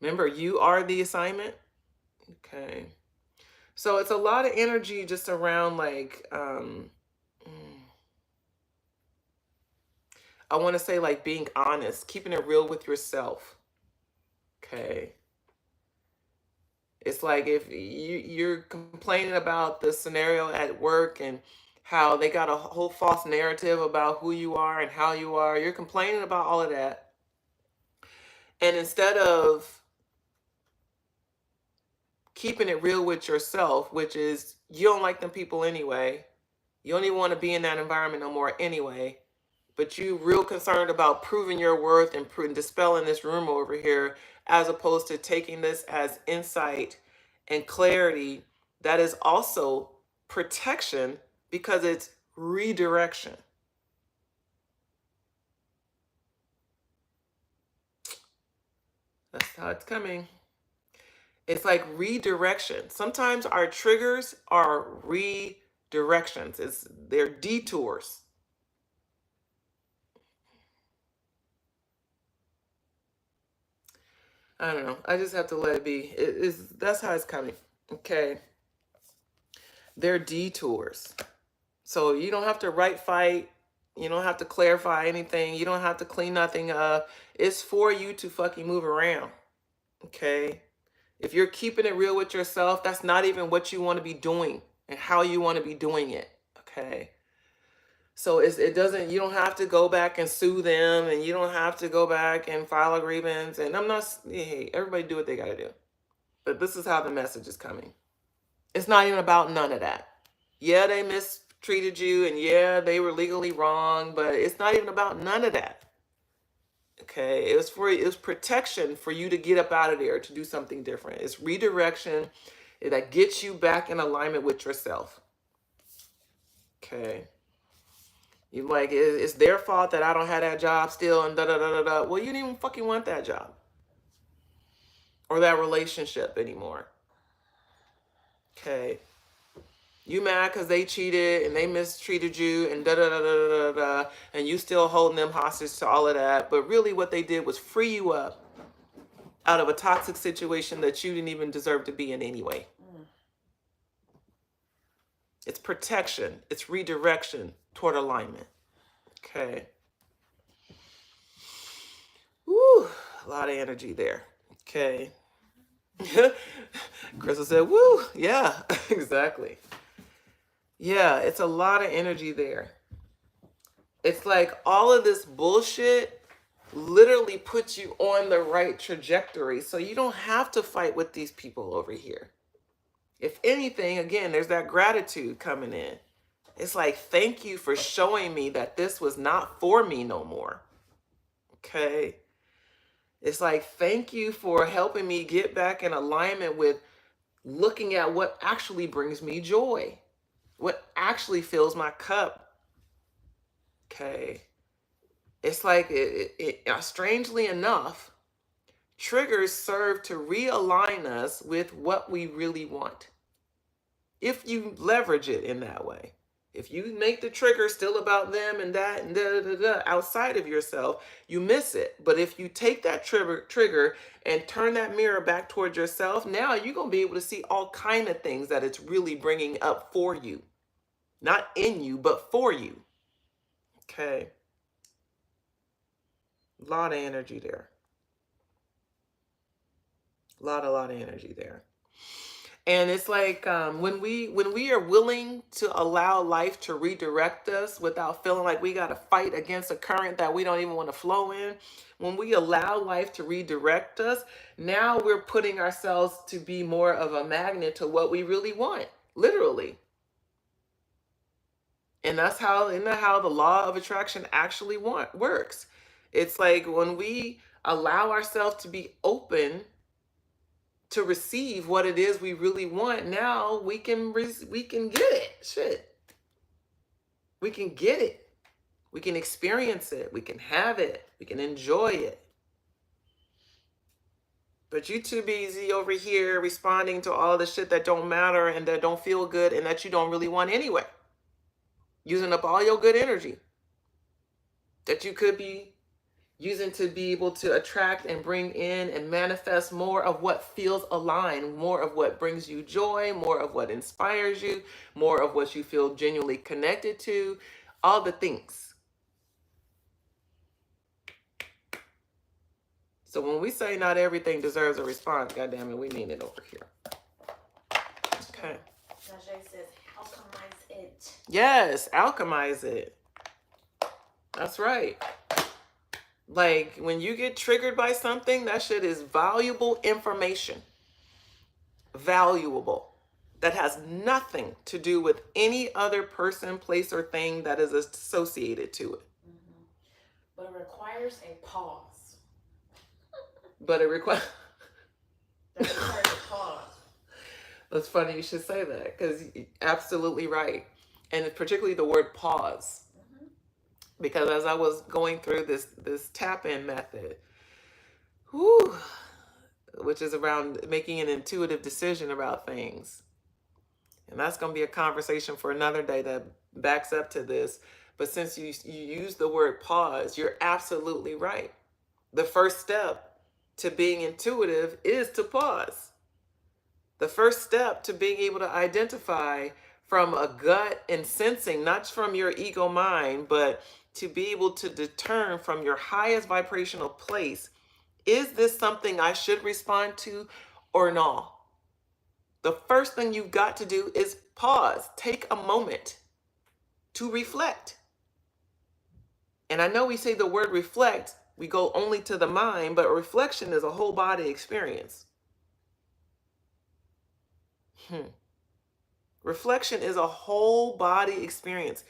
Remember, you are the assignment, okay? So it's a lot of energy just around like, I want to say like being honest, keeping it real with yourself, okay? It's like if you're complaining about the scenario at work and how they got a whole false narrative about who you are and how you are, you're complaining about all of that. And instead of keeping it real with yourself, which is you don't like them people anyway, you don't even want to be in that environment no more anyway, but you real concerned about proving your worth and dispelling this rumor over here, as opposed to taking this as insight and clarity that is also protection because it's redirection. That's how it's coming. It's like redirection. Sometimes our triggers are redirections. They're detours. I don't know. I just have to let it be. That's how it's coming. Okay. They're detours. So you don't have to fight. You don't have to clarify anything. You don't have to clean nothing up. It's for you to fucking move around. Okay. If you're keeping it real with yourself, that's not even what you want to be doing and how you want to be doing it. Okay. So it doesn't, you don't have to go back and sue them, and you don't have to go back and file a grievance. And I'm not, hey, everybody do what they got to do. But this is how the message is coming. It's not even about none of that. Yeah, they mistreated you, and yeah, they were legally wrong, but it's not even about none of that. Okay, it was protection for you to get up out of there to do something different. It's redirection that gets you back in alignment with yourself. Okay. You like, it's their fault that I don't have that job still and da da da da da. Well, you didn't even fucking want that job or that relationship anymore. Okay. You mad because they cheated and they mistreated you and da da da da da da, and you still holding them hostage to all of that. But really what they did was free you up out of a toxic situation that you didn't even deserve to be in anyway. It's protection. It's redirection toward alignment. Okay. Woo, a lot of energy there. Okay. Crystal said, woo, yeah, exactly. Yeah, it's a lot of energy there. It's like all of this bullshit literally puts you on the right trajectory. So you don't have to fight with these people over here. If anything, again, there's that gratitude coming in. It's like, thank you for showing me that this was not for me no more. Okay. It's like, thank you for helping me get back in alignment with looking at what actually brings me joy, what actually fills my cup. Okay. It's like, strangely enough, triggers serve to realign us with what we really want. If you leverage it in that way. If you make the trigger still about them and that and outside of yourself, you miss it. But if you take that trigger and turn that mirror back towards yourself, now you're going to be able to see all kind of things that it's really bringing up for you. Not in you, but for you. Okay. A lot of energy there. A lot of energy there. And it's like when we are willing to allow life to redirect us without feeling like we got to fight against a current that we don't even want to flow in, when we allow life to redirect us, now we're putting ourselves to be more of a magnet to what we really want, literally. And that's how, isn't that how the law of attraction actually works? It's like when we allow ourselves to be open to receive what it is we really want, now we can get it. Shit. We can get it. We can experience it. We can have it. We can enjoy it. But you too busy over here responding to all the shit that don't matter and that don't feel good and that you don't really want anyway. Using up all your good energy that you could be using to be able to attract and bring in and manifest more of what feels aligned, more of what brings you joy, more of what inspires you, more of what you feel genuinely connected to, all the things. So when we say not everything deserves a response, goddamn it, we mean it over here. Okay. Najee says, alchemize it. Yes, alchemize it. That's right. Like when you get triggered by something, that shit is valuable information. Valuable. That has nothing to do with any other person, place, or thing that is associated to it. Mm-hmm. But it requires a pause. But it requires a pause. That's funny you should say that, because you're absolutely right. And particularly the word pause. Because as I was going through this tap-in method, which is around making an intuitive decision about things. And that's going to be a conversation for another day that backs up to this. But since you use the word pause, you're absolutely right. The first step to being intuitive is to pause. The first step to being able to identify from a gut and sensing, not from your ego mind, but to be able to discern from your highest vibrational place, is this something I should respond to or not? The first thing you've got to do is pause. Take a moment to reflect. And I know we say the word reflect, we go only to the mind, but reflection is a whole body experience. Reflection is a whole body experience.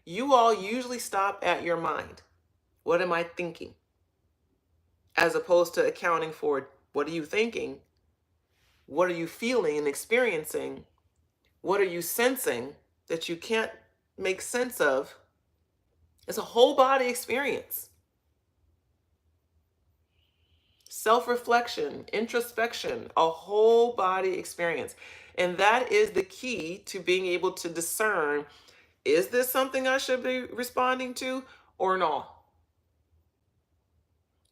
You all usually stop at your mind. What am I thinking? As opposed to accounting for what are you thinking? What are you feeling and experiencing? What are you sensing that you can't make sense of? It's a whole body experience. Self-reflection, introspection, a whole body experience. And that is the key to being able to discern, is this something I should be responding to or not?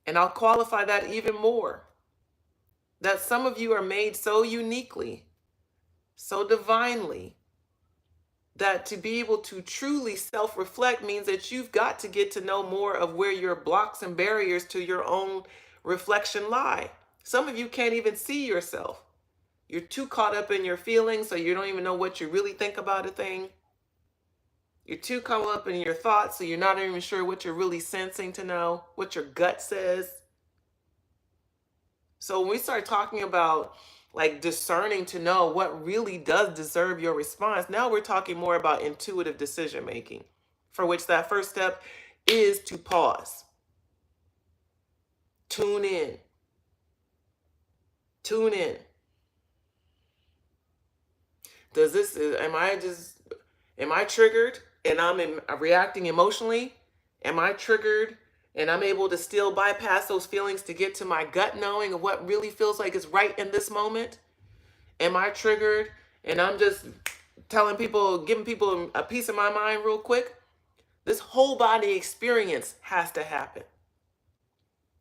And I'll qualify that even more. That some of you are made so uniquely, so divinely, that to be able to truly self-reflect means that you've got to get to know more of where your blocks and barriers to your own reflection lie. Some of you can't even see yourself. You're too caught up in your feelings, so you don't even know what you really think about a thing. You're too caught up in your thoughts, so you're not even sure what you're really sensing to know, what your gut says. So when we start talking about like discerning to know what really does deserve your response, now we're talking more about intuitive decision making, for which that first step is to pause. Tune in. Tune in. Am I triggered and I'm reacting emotionally? Am I triggered and I'm able to still bypass those feelings to get to my gut knowing of what really feels like is right in this moment? Am I triggered and I'm just telling people, giving people a piece of my mind real quick? This whole body experience has to happen.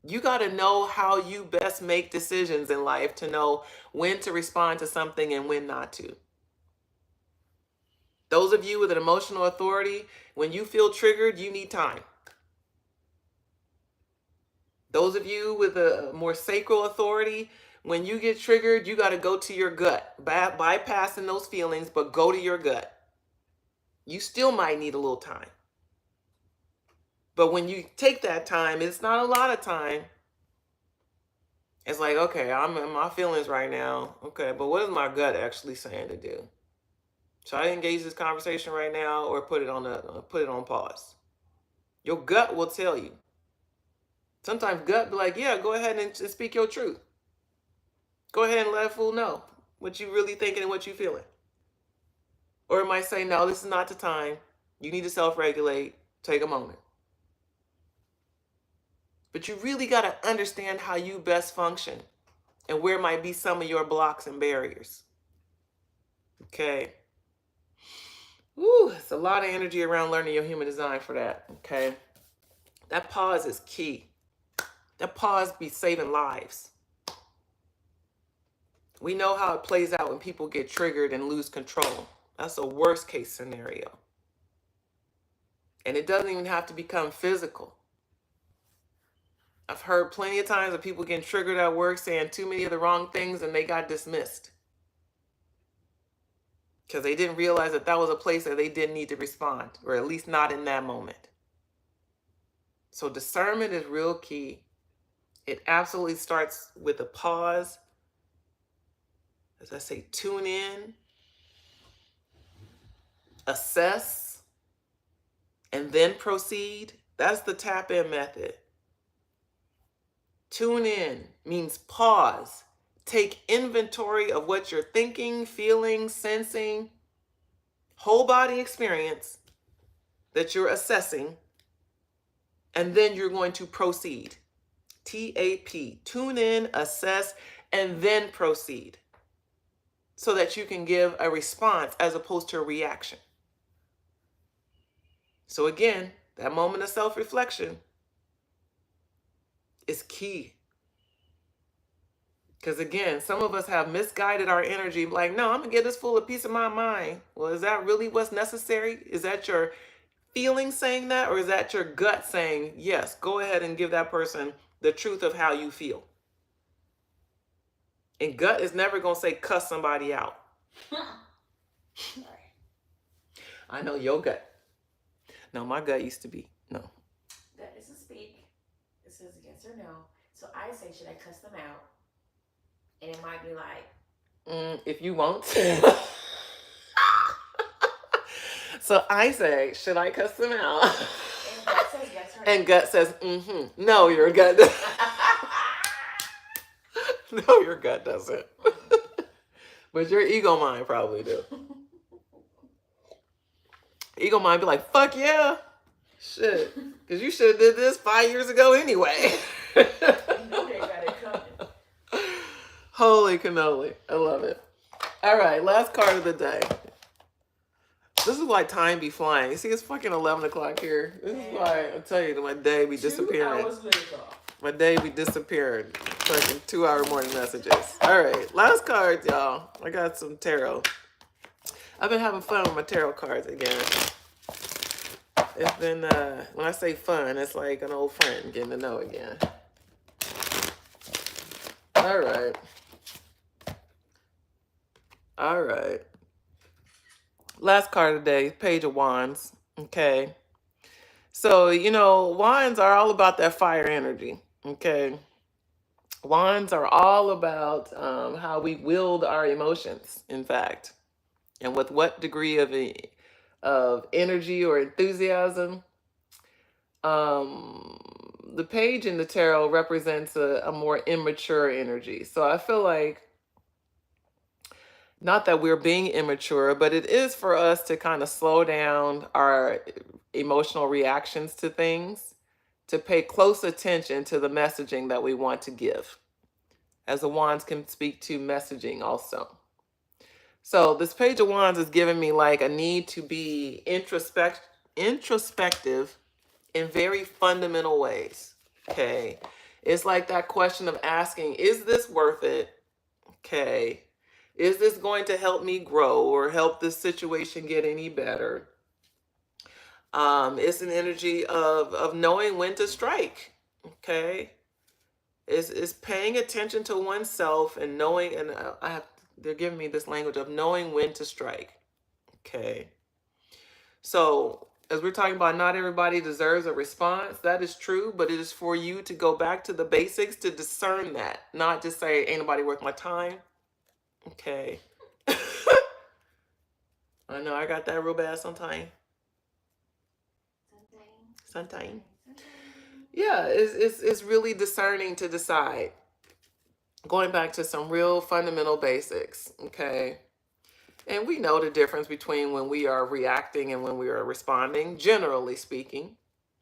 You got to know how you best make decisions in life to know when to respond to something and when not to. Those of you with an emotional authority, when you feel triggered, you need time. Those of you with a more sacral authority, when you get triggered, you got to go to your gut, bypassing those feelings, but go to your gut. You still might need a little time. But when you take that time, it's not a lot of time. It's like, okay, I'm in my feelings right now. Okay, but what is my gut actually saying to do? Should I engage this conversation right now or put it on pause? Your gut will tell you. Sometimes gut be like, yeah, go ahead and speak your truth. Go ahead and let a fool know what you really thinking and what you feeling. Or it might say, no, this is not the time. You need to self-regulate. Take a moment. But you really got to understand how you best function and where might be some of your blocks and barriers. Okay. Woo, it's a lot of energy around learning your human design for that. Okay. That pause is key. That pause be saving lives. We know how it plays out when people get triggered and lose control. That's a worst case scenario. And it doesn't even have to become physical. I've heard plenty of times of people getting triggered at work saying too many of the wrong things and they got dismissed. Because they didn't realize that that was a place that they didn't need to respond, or at least not in that moment. So discernment is real key. It absolutely starts with a pause. As I say, tune in, assess, and then proceed. That's the tap-in method. Tune in means pause. Take inventory of what you're thinking, feeling, sensing, whole body experience that you're assessing, and then you're going to proceed. TAP, tune in, assess, and then proceed so that you can give a response as opposed to a reaction. So again, that moment of self-reflection is key. Because again, some of us have misguided our energy, like, no, I'm going to get this full of peace of my mind. Well, is that really what's necessary? Is that your feeling saying that, or is that your gut saying, yes, go ahead and give that person the truth of how you feel? And gut is never going to say cuss somebody out. I know your gut. No, my gut used to be, no. That doesn't speak. It says yes or no. So I say, should I cuss them out? And it might be like, if you won't. So I say, should I cuss them out? And gut says yes or no. And gut says, no, your gut doesn't. No, your gut doesn't. But your ego mind probably do. Ego mind be like, fuck yeah. Shit. Because you should have did this 5 years ago anyway. You know they got it coming. Holy cannoli. I love it. All right, last card of the day. This is why time be flying. You see, it's fucking 11 o'clock here. This is why I tell you that my day be disappearing. 2 hours later. My day be disappearing. Fucking 2-hour morning messages. All right, last card, y'all. I got some tarot. I've been having fun with my tarot cards again. It's been, when I say fun, it's like an old friend getting to know again. All right. All right. Last card of the day, Page of Wands. Okay. So, wands are all about that fire energy. Okay. Wands are all about how we wield our emotions, in fact. And with what degree of energy or enthusiasm. The page in the tarot represents a more immature energy. So I feel like Not that we're being immature, but it is for us to kind of slow down our emotional reactions to things, to pay close attention to the messaging that we want to give, as the wands can speak to messaging also. So this page of wands is giving me like a need to be introspective in very fundamental ways. Okay. It's like that question of asking, is this worth it? Okay. Is this going to help me grow or help this situation get any better? It's an energy of knowing when to strike. Okay. It's paying attention to oneself and knowing, and they're giving me this language of knowing when to strike. Okay. So as we're talking about, not everybody deserves a response. That is true, but it is for you to go back to the basics to discern that, not just say, ain't nobody worth my time. Okay. I know I got that real bad sometime. Yeah, it's really discerning to decide. Going back to some real fundamental basics, okay? And we know the difference between when we are reacting and when we are responding, generally speaking.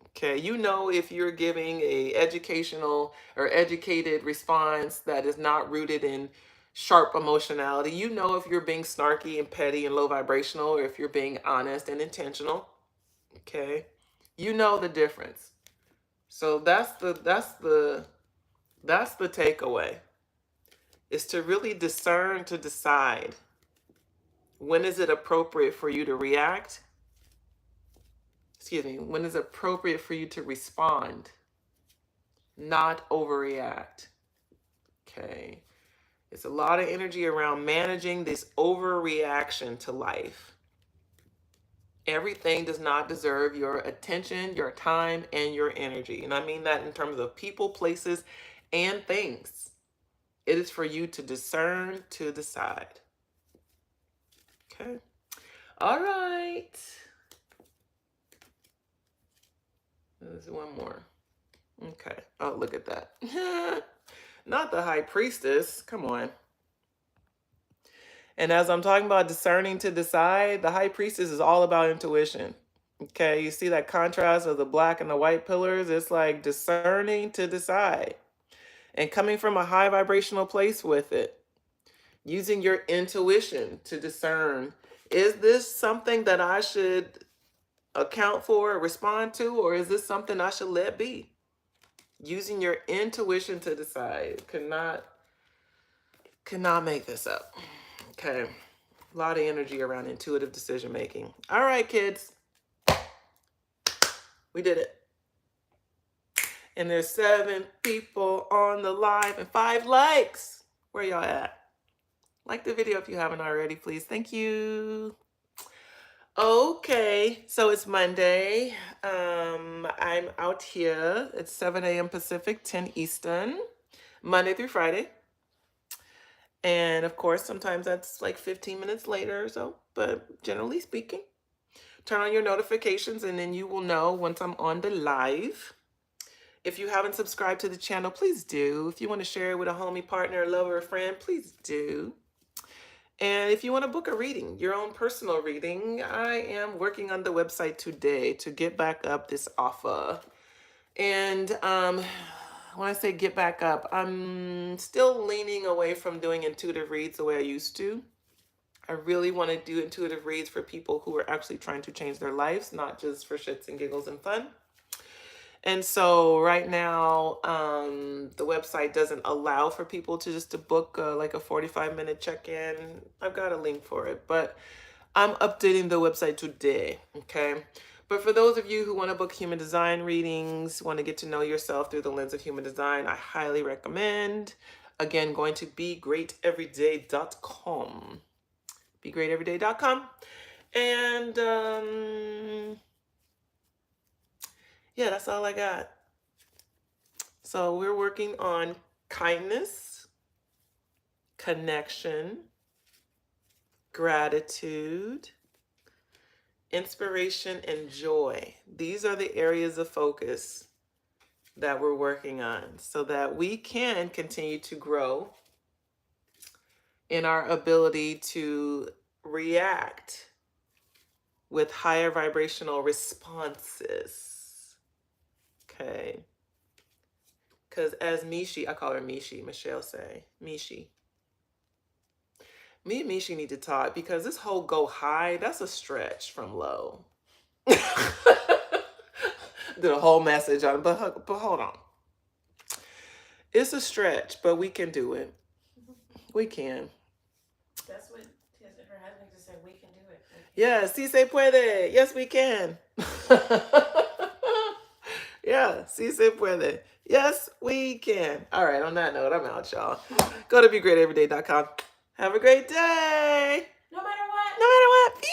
Okay, you know if you're giving a educational or educated response that is not rooted in sharp emotionality. You know if you're being snarky and petty and low vibrational, or if you're being honest and intentional. Okay, you know the difference. So that's the takeaway. Is to really discern, to decide when is it appropriate for you to react. Excuse me, when is it appropriate for you to respond, not overreact. Okay. It's a lot of energy around managing this overreaction to life. Everything does not deserve your attention, your time, and your energy. And I mean that in terms of people, places, and things. It is for you to discern, to decide. Okay. All right. There's one more. Okay. Oh, look at that. Not the high priestess. Come on. And as I'm talking about discerning to decide, the high priestess is all about intuition. Okay, you see that contrast of the black and the white pillars? It's like discerning to decide and coming from a high vibrational place with it. Using your intuition to discern, is this something that I should account for, respond to, or is this something I should let be? Using your intuition to decide. Cannot make this up. Okay. A lot of energy around intuitive decision making. All right, kids. We did it. And there's 7 people on the live and 5 likes. Where y'all at? Like the video if you haven't already, please. Thank you. Okay, so it's Monday. I'm out here. It's 7 a.m. Pacific, 10 Eastern, Monday through Friday. And of course, sometimes that's like 15 minutes later or so, but generally speaking, turn on your notifications and then you will know once I'm on the live. If you haven't subscribed to the channel, please do. If you want to share it with a homie, partner, lover, or friend, please do. And if you want to book a reading, your own personal reading, I am working on the website today to get back up this offer. And when I say get back up, I'm still leaning away from doing intuitive reads the way I used to. I really want to do intuitive reads for people who are actually trying to change their lives, not just for shits and giggles and fun. And so right now, the website doesn't allow for people to book like a 45-minute check-in. I've got a link for it, but I'm updating the website today, okay? But for those of you who want to book human design readings, want to get to know yourself through the lens of human design, I highly recommend, again, going to begreateveryday.com. begreateveryday.com. And yeah, that's all I got. So we're working on kindness, connection, gratitude, inspiration, and joy. These are the areas of focus that we're working on so that we can continue to grow in our ability to react with higher vibrational responses. Okay. Because as Mishi, I call her Mishi, Michelle say, Mishi. Me and Mishi need to talk because this whole go high, that's a stretch from low. Did a whole message on it, but hold on. It's a stretch, but we can do it. We can. That's what her husband just said. We can do it. Yeah, si se puede. Yes, we can. Yeah, si se puede. Yes, we can. All right, on that note, I'm out, y'all. Go to begreateveryday.com. Have a great day. No matter what. No matter what.